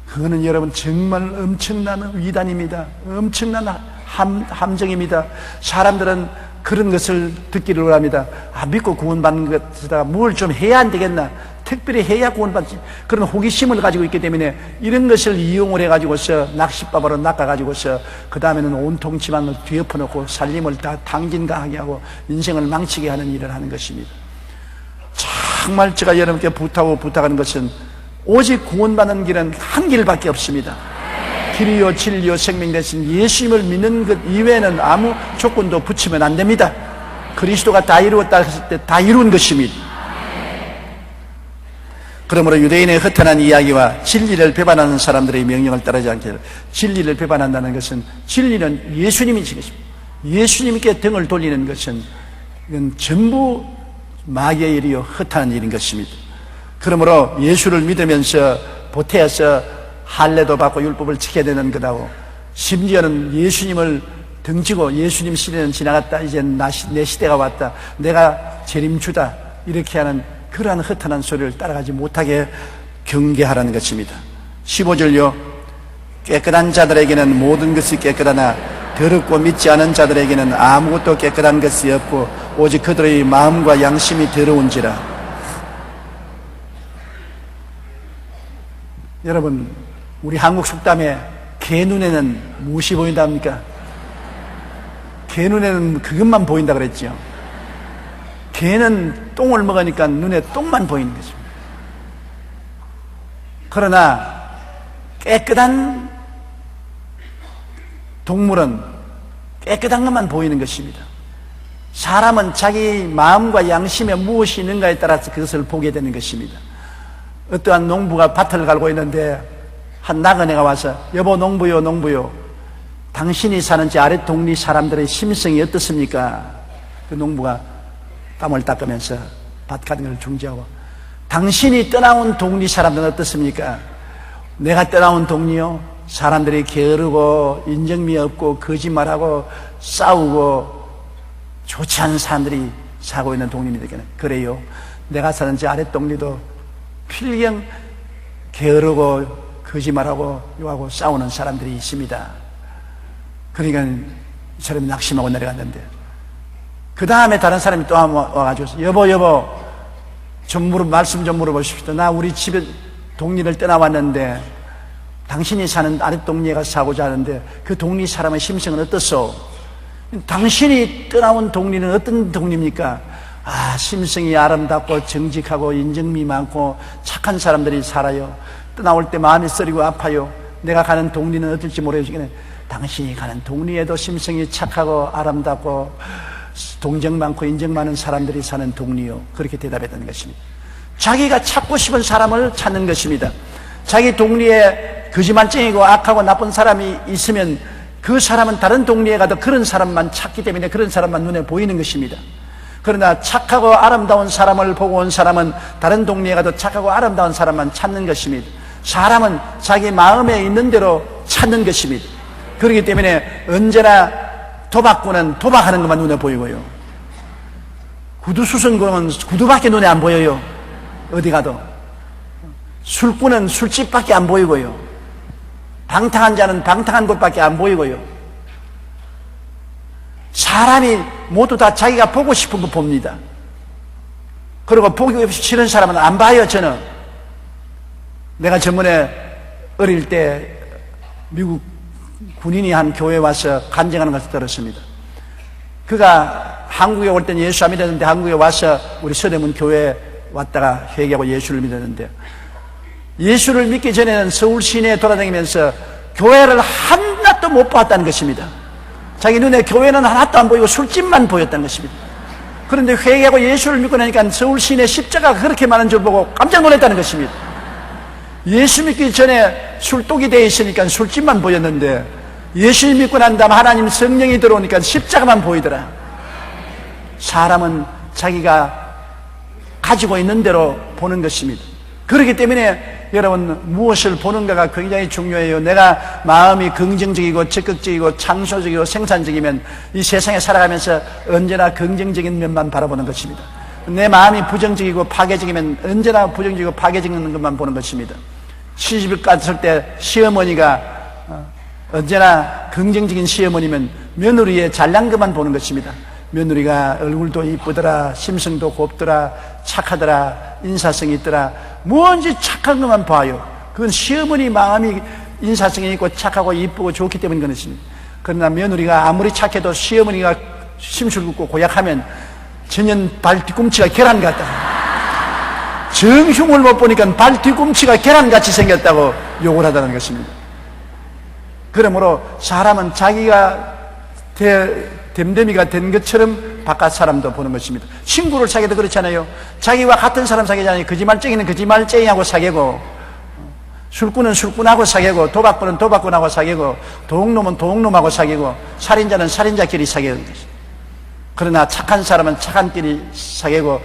S1: 그거는 여러분 정말 엄청난 위단입니다. 엄청난 함정입니다. 사람들은 그런 것을 듣기를 원합니다. 믿고 구원받는 것이다, 뭘 좀 해야 안 되겠나, 특별히 해야 구원받지, 그런 호기심을 가지고 있기 때문에 이런 것을 이용을 해가지고서 낚싯밥으로 낚아가지고서 그 다음에는 온통 집안을 뒤엎어놓고 살림을 다 당긴가하게 하고 인생을 망치게 하는 일을 하는 것입니다. 정말 제가 여러분께 부탁하는 것은 오직 구원받는 길은 한 길밖에 없습니다. 길이요 진리요 생명 되신 예수님을 믿는 것 이외에는 아무 조건도 붙이면 안 됩니다. 그리스도가 다 이루었다 했을 때 다 이룬 것입니다. 그러므로 유대인의 허탄한 이야기와 진리를 배반하는 사람들의 명령을 따르지 않게, 진리를 배반한다는 것은 진리는 예수님이신 것입니다. 예수님께 등을 돌리는 것은 이건 전부 마귀의 일이요 허탄한 일인 것입니다. 그러므로 예수를 믿으면서 보태어서 할례도 받고 율법을 지켜야 되는 것하고, 심지어는 예수님을 등지고 예수님 시대는 지나갔다, 이제 내 시대가 왔다, 내가 재림주다, 이렇게 하는 그러한 허탄한 소리를 따라가지 못하게 경계하라는 것입니다. 15절요. 깨끗한 자들에게는 모든 것이 깨끗하나 더럽고 믿지 않은 자들에게는 아무것도 깨끗한 것이 없고 오직 그들의 마음과 양심이 더러운지라. 여러분, 우리 한국 속담에 개 눈에는 무엇이 보인답니까? 개 눈에는 그것만 보인다 그랬죠. 개는 똥을 먹으니까 눈에 똥만 보이는 것입니다. 그러나 깨끗한 동물은 깨끗한 것만 보이는 것입니다. 사람은 자기 마음과 양심에 무엇이 있는가에 따라서 그것을 보게 되는 것입니다. 어떠한 농부가 밭을 갈고 있는데 한 나그네가 와서, 여보 농부요 농부요, 당신이 사는 지 아래 동리 사람들의 심성이 어떻습니까? 그 농부가 땀을 닦으면서 밭 가는 걸 중지하고, 당신이 떠나온 동리 사람들은 어떻습니까? 내가 떠나온 동리요, 사람들이 게으르고 인정미 없고 거짓말하고 싸우고 좋지 않은 사람들이 살고 있는 동리입니다. 그래요, 내가 사는 지 아래 동리도 필경 게으르고 거짓말하고 요하고 싸우는 사람들이 있습니다. 그러니까 이 사람이 낙심하고 내려갔는데, 그 다음에 다른 사람이 또 와가지고, 여보 말씀 좀 물어보십시오. 나 우리 집에 동리를 떠나왔는데 당신이 사는 아랫 동네에 가서 사고자 하는데 그 동네 사람의 심성은 어떻소? 당신이 떠나온 동네는 어떤 동네입니까? 심성이 아름답고 정직하고 인정미 많고 착한 사람들이 살아요. 떠나올 때 마음이 쓰리고 아파요. 내가 가는 동네는 어떨지 모르겠지만 당신이 가는 동네에도 심성이 착하고 아름답고 동정 많고 인정 많은 사람들이 사는 동네요. 그렇게 대답했다는 것입니다. 자기가 찾고 싶은 사람을 찾는 것입니다. 자기 동네에 거짓말쟁이고 악하고 나쁜 사람이 있으면 그 사람은 다른 동네에 가도 그런 사람만 찾기 때문에 그런 사람만 눈에 보이는 것입니다. 그러나 착하고 아름다운 사람을 보고 온 사람은 다른 동네에 가도 착하고 아름다운 사람만 찾는 것입니다. 사람은 자기 마음에 있는 대로 찾는 것입니다. 그렇기 때문에 언제나 도박꾼은 도박하는 것만 눈에 보이고요. 구두수선꾼은 구두밖에 눈에 안 보여요. 어디 가도. 술꾼은 술집밖에 안 보이고요. 방탕한 자는 방탕한 곳밖에 안 보이고요. 사람이 모두 다 자기가 보고 싶은 거 봅니다. 그리고 보기 싫은 사람은 안 봐요. 저는 내가 저번에 어릴 때 미국 군인이 한 교회에 와서 간증하는 것을 들었습니다. 그가 한국에 올 때는 예수 안 믿었는데 한국에 와서 우리 서대문 교회에 왔다가 회개하고 예수를 믿었는데, 예수를 믿기 전에는 서울 시내에 돌아다니면서 교회를 하나도 못 봤다는 것입니다. 자기 눈에 교회는 하나도 안 보이고 술집만 보였다는 것입니다. 그런데 회개하고 예수를 믿고 나니까 서울 시내 십자가가 그렇게 많은 줄 보고 깜짝 놀랐다는 것입니다. 예수 믿기 전에 술독이 되어 있으니까 술집만 보였는데 예수 믿고 난 다음 하나님 성령이 들어오니까 십자가만 보이더라. 사람은 자기가 가지고 있는 대로 보는 것입니다. 그렇기 때문에 여러분, 무엇을 보는가가 굉장히 중요해요. 내가 마음이 긍정적이고 적극적이고 창조적이고 생산적이면 이 세상에 살아가면서 언제나 긍정적인 면만 바라보는 것입니다. 내 마음이 부정적이고 파괴적이면 언제나 부정적이고 파괴적인 것만 보는 것입니다. 시집을 갔을 때 시어머니가 언제나 긍정적인 시어머니면 며느리의 잘난 것만 보는 것입니다. 며느리가 얼굴도 이쁘더라, 심성도 곱더라, 착하더라, 인사성이 있더라, 뭔지 착한 것만 봐요. 그건 시어머니 마음이 인사성이 있고 착하고 이쁘고 좋기 때문인 것입니다. 그러나 며느리가 아무리 착해도 시어머니가 심술궂고 고약하면 전년 발 뒤꿈치가 계란 같다, 정흉을 못 보니까 발 뒤꿈치가 계란같이 생겼다고 욕을 하다는 것입니다. 그러므로 사람은 자기가 됨됨이가 된 것처럼 바깥 사람도 보는 것입니다. 친구를 사귀어도 그렇잖아요. 자기와 같은 사람 사귀잖아요. 거짓말쟁이는 거짓말쟁이하고 사귀고, 술꾼은 술꾼하고 사귀고, 도박꾼은 도박꾼하고 사귀고, 도둑놈은 도둑놈하고 사귀고, 살인자는 살인자끼리 사귀는 것입니다. 그러나 착한 사람은 착한끼리 사귀고,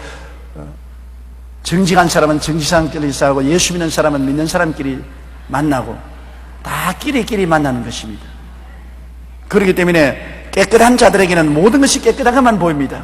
S1: 정직한 사람은 정직한끼리 싸우고, 예수 믿는 사람은 믿는 사람끼리 만나고, 다 끼리끼리 만나는 것입니다. 그렇기 때문에 깨끗한 자들에게는 모든 것이 깨끗한 것만 보입니다.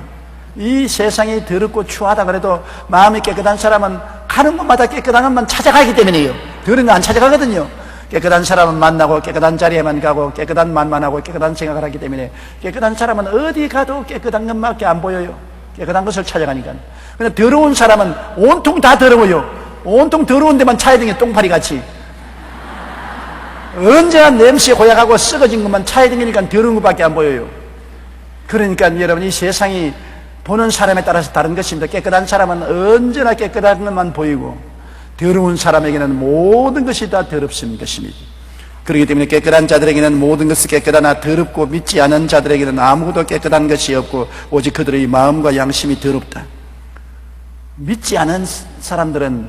S1: 이 세상이 더럽고 추하다 그래도 마음이 깨끗한 사람은 가는 곳마다 깨끗한 것만 찾아가기 때문이에요. 더러운 거 안 찾아가거든요. 깨끗한 사람은 만나고 깨끗한 자리에만 가고 깨끗한 말만 하고 깨끗한 생각을 하기 때문에 깨끗한 사람은 어디 가도 깨끗한 것밖에 안 보여요. 깨끗한 것을 찾아가니까. 근데 더러운 사람은 온통 다 더러워요. 온통 더러운 데만 차야 되는 게 똥파리 같이. 언제나 냄새에 고약하고 썩어진 것만 차야 되니까 더러운 것밖에 안 보여요. 그러니까 여러분, 이 세상이 보는 사람에 따라서 다른 것입니다. 깨끗한 사람은 언제나 깨끗한 것만 보이고, 더러운 사람에게는 모든 것이 다 더럽습니다. 것입니다. 그렇기 때문에 깨끗한 자들에게는 모든 것이 깨끗하나 더럽고 믿지 않은 자들에게는 아무것도 깨끗한 것이 없고 오직 그들의 마음과 양심이 더럽다. 믿지 않은 사람들은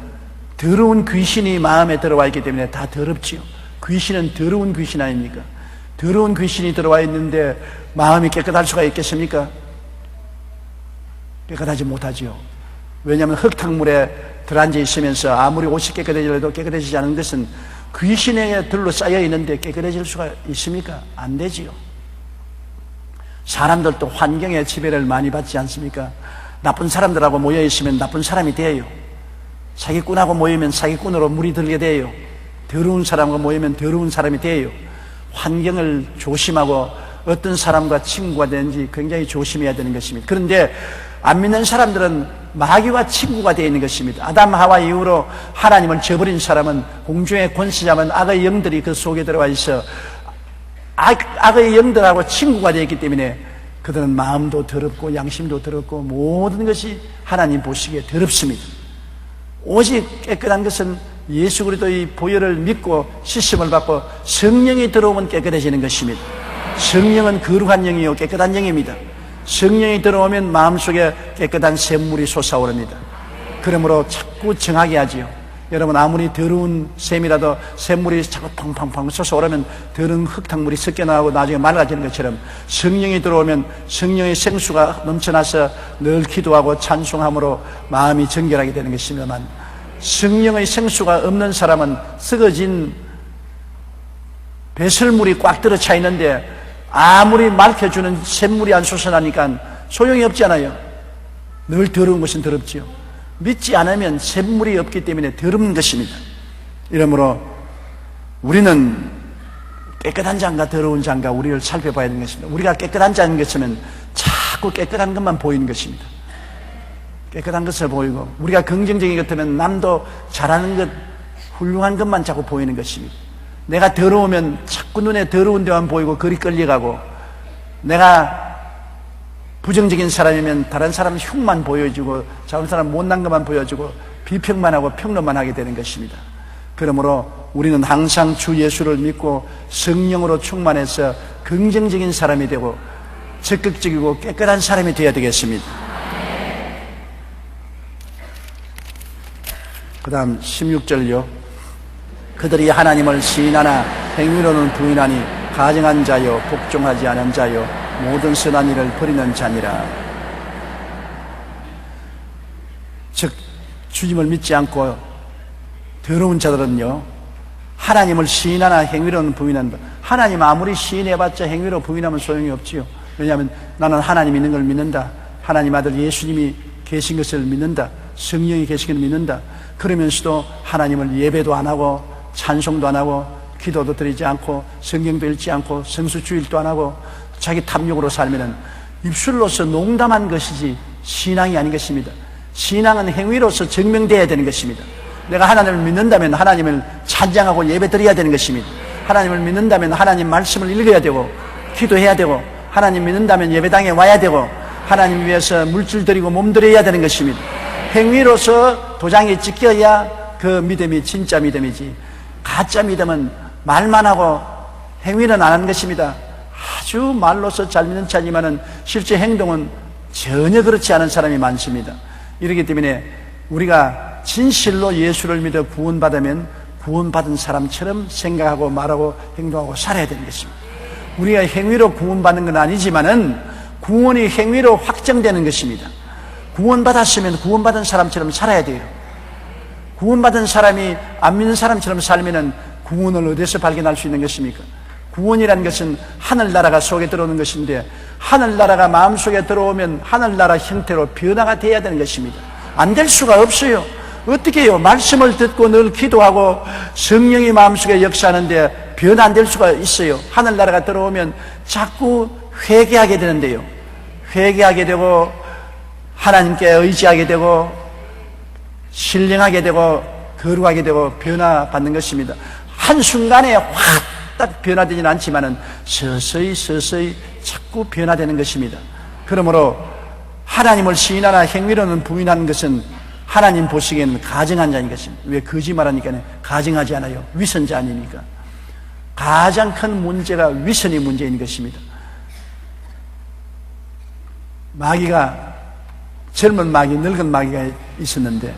S1: 더러운 귀신이 마음에 들어와 있기 때문에 다 더럽지요. 귀신은 더러운 귀신 아닙니까? 더러운 귀신이 들어와 있는데 마음이 깨끗할 수가 있겠습니까? 깨끗하지 못하지요. 왜냐하면 흙탕물에 들어앉아 있으면서 아무리 옷이 깨끗해져도 깨끗해지지 않은 것은 귀신의 들로 쌓여 있는데 깨끗해질 수가 있습니까? 안 되지요. 사람들도 환경의 지배를 많이 받지 않습니까? 나쁜 사람들하고 모여 있으면 나쁜 사람이 돼요. 사기꾼하고 모이면 사기꾼으로 물이 들게 돼요. 더러운 사람과 모이면 더러운 사람이 돼요. 환경을 조심하고 어떤 사람과 친구가 되는지 굉장히 조심해야 되는 것입니다. 그런데 안 믿는 사람들은 마귀와 친구가 되어 있는 것입니다. 아담 하와 이후로 하나님을 저버린 사람은, 공중의 권세자면 악의 영들이 그 속에 들어와 있어 악의 영들하고 친구가 되어 있기 때문에 그들은 마음도 더럽고 양심도 더럽고 모든 것이 하나님 보시기에 더럽습니다. 오직 깨끗한 것은 예수 그리스도의 보혈을 믿고 씻음을 받고 성령이 들어오면 깨끗해지는 것입니다. 성령은 거룩한 영이요 깨끗한 영입니다. 성령이 들어오면 마음속에 깨끗한 샘물이 솟아오릅니다. 그러므로 자꾸 정하게 하지요. 여러분, 아무리 더러운 샘이라도 샘물이 자꾸 팡팡팡 솟아오르면 더러운 흙탕물이 섞여나가고 나중에 맑아지는 것처럼 성령이 들어오면 성령의 생수가 넘쳐나서 늘 기도하고 찬송함으로 마음이 정결하게 되는 것입니다만, 성령의 생수가 없는 사람은 썩어진 배설물이 꽉 들어차 있는데 아무리 맑혀주는 샘물이 안 솟아나니까 소용이 없잖아요. 늘 더러운 것은 더럽지요. 믿지 않으면 샘물이 없기 때문에 더러운 것입니다. 이러므로 우리는 깨끗한 자인가 더러운 자인가 우리를 살펴봐야 되는 것입니다. 우리가 깨끗한 자인 것이면 자꾸 깨끗한 것만 보이는 것입니다. 깨끗한 것을 보이고, 우리가 긍정적인 것 같으면 남도 잘하는 것, 훌륭한 것만 자꾸 보이는 것입니다. 내가 더러우면 자꾸 눈에 더러운 데만 보이고 그리 끌려가고, 내가 부정적인 사람이면 다른 사람 흉만 보여주고 다른 사람 못난 것만 보여주고 비평만 하고 평론만 하게 되는 것입니다. 그러므로 우리는 항상 주 예수를 믿고 성령으로 충만해서 긍정적인 사람이 되고 적극적이고 깨끗한 사람이 되어야 되겠습니다. 그 다음 16절요. 그들이 하나님을 시인하나 행위로는 부인하니 가증한 자요 복종하지 않은 자요 모든 선한 일을 버리는 자니라. 즉 주님을 믿지 않고 더러운 자들은요, 하나님을 시인하나 행위로는 부인한다. 하나님 아무리 시인해봤자 행위로 부인하면 소용이 없지요. 왜냐하면 나는 하나님 있는 걸 믿는다, 하나님 아들 예수님이 계신 것을 믿는다, 성령이 계신 것을 믿는다. 그러면서도 하나님을 예배도 안 하고 찬송도 안 하고 기도도 드리지 않고 성경도 읽지 않고 성수주일도 안 하고 자기 탐욕으로 살면은 입술로서 농담한 것이지 신앙이 아닌 것입니다. 신앙은 행위로서 증명되어야 되는 것입니다. 내가 하나님을 믿는다면 하나님을 찬양하고 예배 드려야 되는 것입니다. 하나님을 믿는다면 하나님 말씀을 읽어야 되고 기도해야 되고, 하나님 믿는다면 예배당에 와야 되고 하나님 위해서 물질 드리고 몸 드려야 되는 것입니다. 행위로서 도장이 찍혀야 그 믿음이 진짜 믿음이지, 가짜 믿음은 말만 하고 행위는 안 하는 것입니다. 아주 말로서 잘 믿는 자지만은 실제 행동은 전혀 그렇지 않은 사람이 많습니다. 이렇기 때문에 우리가 진실로 예수를 믿어 구원받으면 구원받은 사람처럼 생각하고 말하고 행동하고 살아야 되는 것입니다. 우리가 행위로 구원받는 건 아니지만은 구원이 행위로 확정되는 것입니다. 구원받았으면 구원받은 사람처럼 살아야 돼요. 구원받은 사람이 안 믿는 사람처럼 살면은 구원을 어디서 발견할 수 있는 것입니까? 구원이라는 것은 하늘나라가 속에 들어오는 것인데, 하늘나라가 마음속에 들어오면 하늘나라 형태로 변화가 돼야 되는 것입니다. 안 될 수가 없어요. 어떻게 해요? 말씀을 듣고 늘 기도하고 성령이 마음속에 역사하는데 변화 안 될 수가 있어요. 하늘나라가 들어오면 자꾸 회개하게 되는데요, 회개하게 되고 하나님께 의지하게 되고 신령하게 되고 거룩하게 되고 변화받는 것입니다. 한순간에 확 딱 변화되지는 않지만은 서서히 자꾸 변화되는 것입니다. 그러므로 하나님을 시인하나 행위로는 부인하는 것은 하나님 보시기에는 가증한 자인 것입니다. 왜 거짓말하니까 가증하지 않아요? 위선자 아닙니까? 가장 큰 문제가 위선이 문제인 것입니다. 마귀가, 젊은 마귀, 늙은 마귀가 있었는데,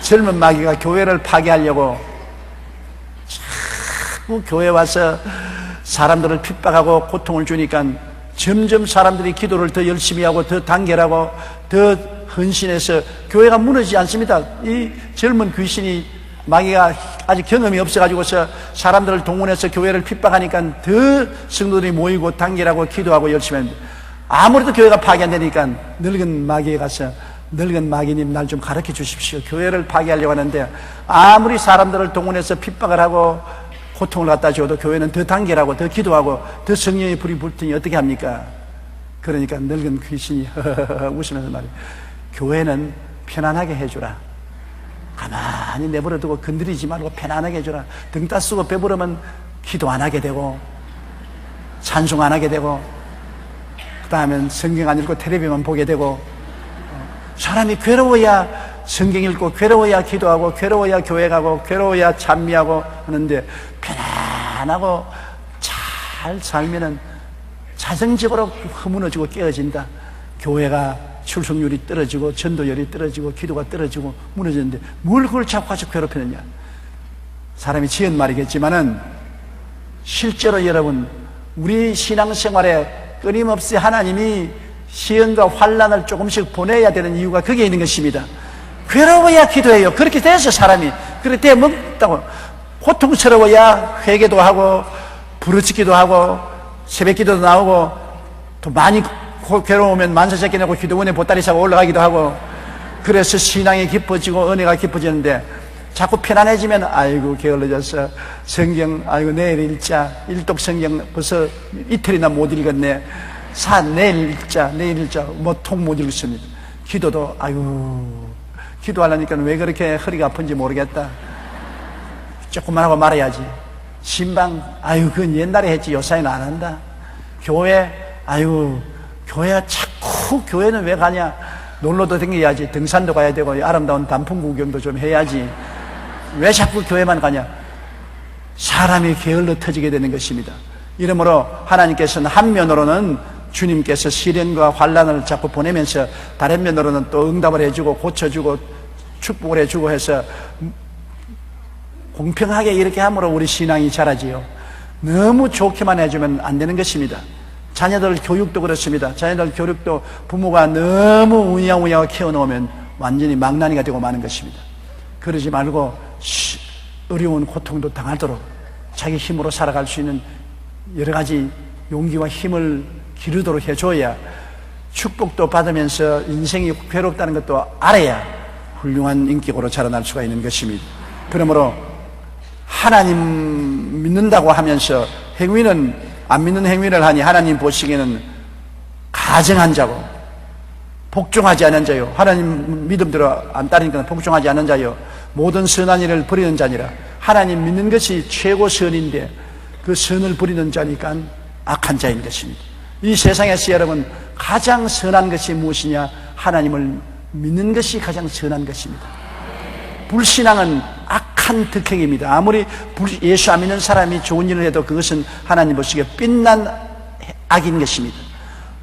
S1: 젊은 마귀가 교회를 파괴하려고 자꾸 교회 와서 사람들을 핍박하고 고통을 주니까 점점 사람들이 기도를 더 열심히 하고 더 단결하고 더 헌신해서 교회가 무너지지 않습니다. 이 젊은 귀신이, 마귀가 아직 경험이 없어가지고서 사람들을 동원해서 교회를 핍박하니까 더 성도들이 모이고 단결하고 기도하고 열심히 합니다. 아무래도 교회가 파괴 안 되니까 늙은 마귀에 가서, 늙은 마귀님 날 좀 가르쳐 주십시오. 교회를 파괴하려고 하는데 아무리 사람들을 동원해서 핍박을 하고 고통을 갖다 줘도 교회는 더 단결하고 더 기도하고 더 성령의 불이 불더니 어떻게 합니까? 그러니까 늙은 귀신이 웃으면서 말해요. 교회는 편안하게 해주라. 가만히 내버려 두고 건드리지 말고 편안하게 해주라. 등 따쓰고 배부르면 기도 안 하게 되고 찬송 안 하게 되고 그 다음엔 성경 안 읽고 텔레비만 보게 되고 사람이 괴로워야 성경 읽고 괴로워야 기도하고 괴로워야 교회 가고 괴로워야 찬미하고 하는데 편안하고 잘 살면은 자정적으로 허무너지고 깨어진다. 교회가 출석률이 떨어지고 전도율이 떨어지고 기도가 떨어지고 무너지는데 뭘 그걸 자꾸 가지고 괴롭히느냐. 사람이 지은 말이겠지만은 실제로 여러분 우리 신앙생활에 끊임없이 하나님이 시험과 환난을 조금씩 보내야 되는 이유가 거기에 있는 것입니다. 괴로워야 기도해요. 그렇게 돼서 사람이 그렇게 먹다고 고통스러워야 회개도 하고 부르짖기도 하고 새벽기도도 나오고 또 많이 괴로우면 만사제끼 내고 기도원에 보따리 사고 올라가기도 하고 그래서 신앙이 깊어지고 은혜가 깊어지는데 자꾸 편안해지면 아이고 게을러졌어. 성경 아이고 내일 읽자. 일독 성경 벌써 이틀이나 못 읽었네. 내일 읽자. 뭐 통 못 읽습니다. 기도도 아이고 기도하려니까 왜 그렇게 허리가 아픈지 모르겠다. 조금만 하고 말아야지. 신방 아이고 그건 옛날에 했지 요새는 안 한다. 교회 아이고 교회가 자꾸 교회는 왜 가냐. 놀러도 다녀야지. 등산도 가야 되고 아름다운 단풍 구경도 좀 해야지. 왜 자꾸 교회만 가냐. 사람이 게을러 터지게 되는 것입니다. 이러므로 하나님께서는 한 면으로는 주님께서 시련과 환난을 자꾸 보내면서 다른 면으로는 또 응답을 해주고 고쳐주고 축복을 해주고 해서 공평하게 이렇게 함으로 우리 신앙이 자라지요. 너무 좋게만 해주면 안 되는 것입니다. 자녀들 교육도 그렇습니다. 자녀들 교육도 부모가 너무 우냐우냐 키워놓으면 완전히 망나니가 되고 마는 것입니다. 그러지 말고 어려운 고통도 당하도록 자기 힘으로 살아갈 수 있는 여러 가지 용기와 힘을 기르도록 해줘야 축복도 받으면서 인생이 괴롭다는 것도 알아야 훌륭한 인격으로 자라날 수가 있는 것입니다. 그러므로 하나님 믿는다고 하면서 행위는 안 믿는 행위를 하니 하나님 보시기에는 가증한 자고 복종하지 않은 자요. 하나님 믿음대로 안 따르니까 복종하지 않은 자요. 모든 선한 일을 버리는 자니라. 하나님 믿는 것이 최고 선인데 그 선을 버리는 자니까 악한 자인 것입니다. 이 세상에서 여러분 가장 선한 것이 무엇이냐? 하나님을 믿는 것이 가장 선한 것입니다. 불신앙은 악한 덕행입니다. 아무리 예수 안 믿는 사람이 좋은 일을 해도 그것은 하나님 보시기에 빛난 악인 것입니다.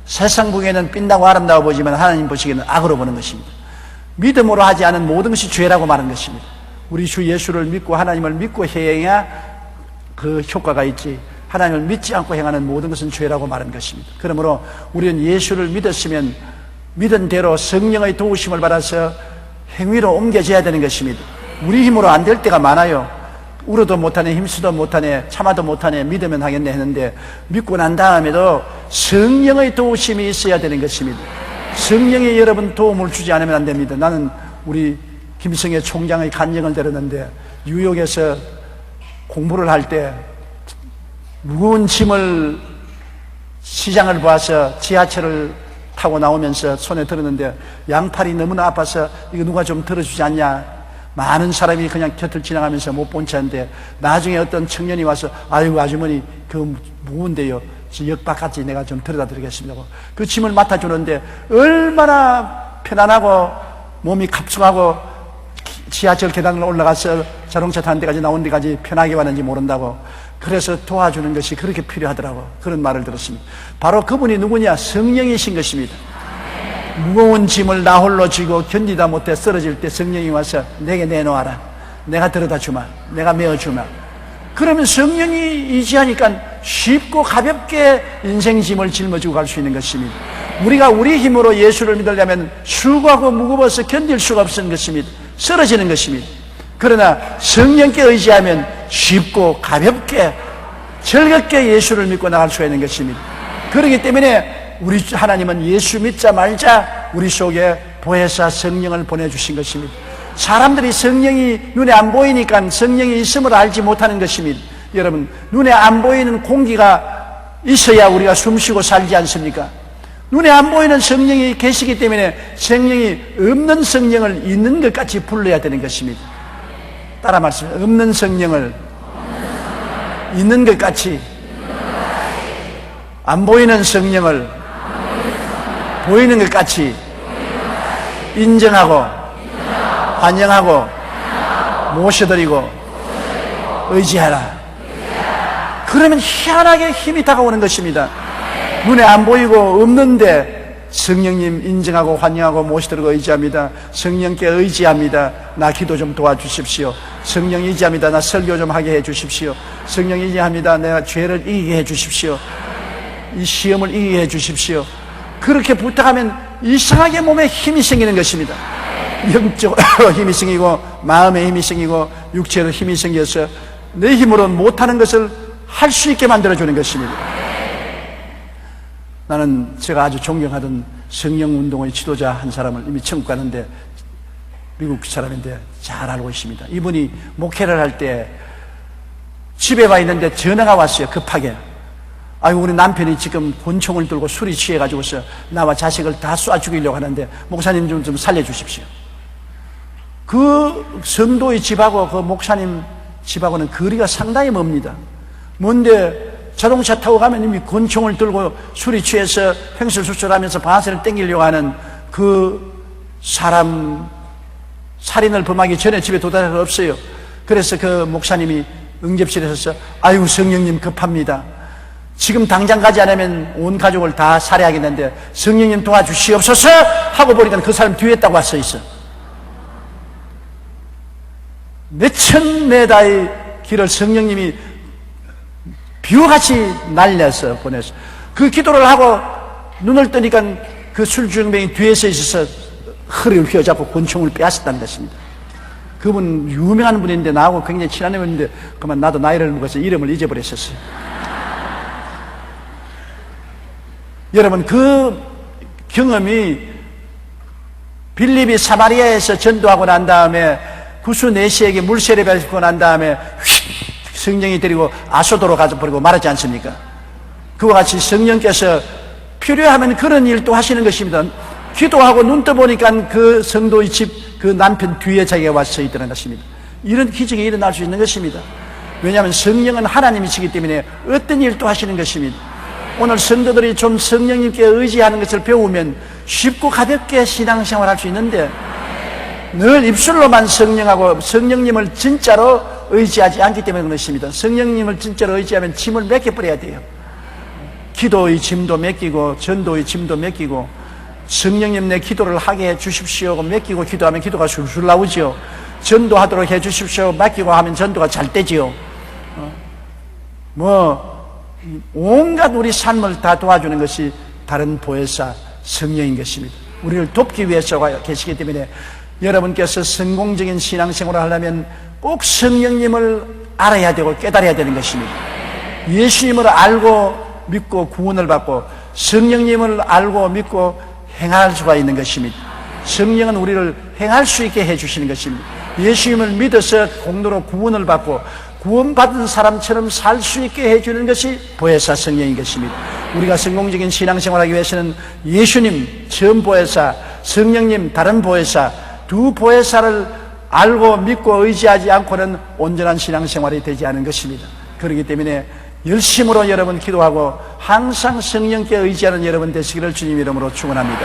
S1: 세상 보기에는 빛나고 아름다워 보이지만 하나님 보시기에는 악으로 보는 것입니다. 믿음으로 하지 않은 모든 것이 죄라고 말하는 것입니다. 우리 주 예수를 믿고 하나님을 믿고 행해야 그 효과가 있지, 하나님을 믿지 않고 행하는 모든 것은 죄라고 말하는 것입니다. 그러므로 우리는 예수를 믿었으면 믿은 대로 성령의 도우심을 받아서 행위로 옮겨져야 되는 것입니다. 우리 힘으로 안 될 때가 많아요. 울어도 못하네, 힘쓰도 못하네, 참아도 못하네, 믿으면 하겠네 했는데 믿고 난 다음에도 성령의 도우심이 있어야 되는 것입니다. 성령이 여러분 도움을 주지 않으면 안 됩니다. 나는 우리 김성애 총장의 간증을 들었는데 뉴욕에서 공부를 할 때 무거운 짐을 시장을 봐서 지하철을 타고 나오면서 손에 들었는데 양팔이 너무나 아파서 이거 누가 좀 들어주지 않냐. 많은 사람이 그냥 곁을 지나가면서 못 본 채인데 나중에 어떤 청년이 와서 아이고 아주머니 그 무거운데요. 역 바깥지 내가 좀 들여다 드리겠습니다. 그 짐을 맡아주는데 얼마나 편안하고 몸이 갑툭하고 지하철 계단을 올라가서 자동차 타는 데까지 나온 데까지 편하게 왔는지 모른다고. 그래서 도와주는 것이 그렇게 필요하더라고. 그런 말을 들었습니다. 바로 그분이 누구냐? 성령이신 것입니다. 무거운 짐을 나 홀로 쥐고 견디다 못해 쓰러질 때 성령이 와서 내게 내놓아라. 내가 들어다 주마. 내가 메어주마. 그러면 성령이 이지하니까 쉽고 가볍게 인생 짐을 짊어지고 갈 수 있는 것입니다. 우리가 우리 힘으로 예수를 믿으려면 수고하고 무거워서 견딜 수가 없는 것입니다. 쓰러지는 것입니다. 그러나 성령께 의지하면 쉽고 가볍게 즐겁게 예수를 믿고 나갈 수가 있는 것입니다. 그렇기 때문에 우리 하나님은 예수 믿자 말자 우리 속에 보혜사 성령을 보내주신 것입니다. 사람들이 성령이 눈에 안 보이니까 성령이 있음을 알지 못하는 것입니다. 여러분, 눈에 안 보이는 공기가 있어야 우리가 숨쉬고 살지 않습니까? 눈에 안 보이는 성령이 계시기 때문에 성령이 없는 성령을 있는 것 같이 불러야 되는 것입니다. 따라 말씀해. 없는 성령을 있는 것 같이, 안 보이는 성령을 보이는 것 같이 인정하고 환영하고 모셔드리고 의지하라. 그러면 희한하게 힘이 다가오는 것입니다. 눈에 안 보이고 없는데 성령님 인정하고 환영하고 모셔드리고 의지합니다. 성령께 의지합니다. 나 기도 좀 도와주십시오. 성령 의지합니다. 나 설교 좀 하게 해주십시오. 성령 의지합니다. 내가 죄를 이기게 해주십시오. 이 시험을 이기게 해주십시오. 그렇게 부탁하면 이상하게 몸에 힘이 생기는 것입니다. 영적으로 힘이 생기고 마음에 힘이 생기고 육체로 힘이 생겨서 내 힘으로 못하는 것을 할 수 있게 만들어주는 것입니다. 나는 제가 아주 존경하던 성령운동의 지도자 한 사람을 이미 천국 가는데 미국 사람인데 잘 알고 있습니다. 이분이 목회를 할 때 집에 와 있는데 전화가 왔어요. 급하게. 아유, 우리 남편이 지금 권총을 들고 술이 취해가지고서 나와 자식을 다 쏴 죽이려고 하는데 목사님 좀 살려주십시오. 그 성도의 집하고 그 목사님 집하고는 거리가 상당히 멉니다. 뭔데 자동차 타고 가면 이미 권총을 들고 술이 취해서 횡설수설하면서 바세를 땡기려고 하는 그 사람 살인을 범하기 전에 집에 도달할 수 없어요. 그래서 그 목사님이 응접실에서 아유, 성령님 급합니다. 지금 당장 가지 않으면 온 가족을 다 살해하겠는데 성령님 도와주시옵소서 하고 보니까 그 사람 뒤에 딱 와서 있어. 몇천 메다의 길을 성령님이 뷰같이 날려서 보내서 그 기도를 하고 눈을 뜨니까 그 술주정뱅이 뒤에서 있어서 허리를 휘어잡고 권총을 빼앗았다는 것입니다. 그분 유명한 분인데 나하고 굉장히 친한 분인데 그만 나도 나이를 먹어서 이름을 잊어버렸었어요. 여러분, 그 경험이 빌립이 사마리아에서 전도하고 난 다음에 구수 내시에게 물세례 받고 난 다음에 성령이 데리고 아소도로 가서 버리고 말하지 않습니까? 그와 같이 성령께서 필요하면 그런 일도 하시는 것입니다. 기도하고 눈 떠보니까 그 성도의 집 그 남편 뒤에 자기가 와서 있다는 것입니다. 이런 기적이 일어날 수 있는 것입니다. 왜냐하면 성령은 하나님이시기 때문에 어떤 일도 하시는 것입니다. 오늘 성도들이 좀 성령님께 의지하는 것을 배우면 쉽고 가볍게 신앙생활할 수 있는데 늘 입술로만 성령하고 성령님을 진짜로 의지하지 않기 때문에 그런 것입니다. 성령님을 진짜로 의지하면 짐을 맡겨버려야 돼요. 기도의 짐도 맡기고 전도의 짐도 맡기고 성령님 내 기도를 하게 해 주십시오 하고 맡기고 기도하면 기도가 술술 나오죠. 전도하도록 해 주십시오 맡기고 하면 전도가 잘 되지요. 온갖 우리 삶을 다 도와주는 것이 다른 보혜사 성령인 것입니다. 우리를 돕기 위해서 계시기 때문에 여러분께서 성공적인 신앙생활을 하려면 꼭 성령님을 알아야 되고 깨달아야 되는 것입니다. 예수님을 알고 믿고 구원을 받고 성령님을 알고 믿고 행할 수가 있는 것입니다. 성령은 우리를 행할 수 있게 해주시는 것입니다. 예수님을 믿어서 공로로 구원을 받고 구원받은 사람처럼 살 수 있게 해주는 것이 보혜사 성령인 것입니다. 우리가 성공적인 신앙생활하기 위해서는 예수님, 전 보혜사, 성령님, 다른 보혜사, 두 보혜사를 알고 믿고 의지하지 않고는 온전한 신앙생활이 되지 않은 것입니다. 그렇기 때문에 열심으로 여러분 기도하고 항상 성령께 의지하는 여러분 되시기를 주님 이름으로 축원합니다.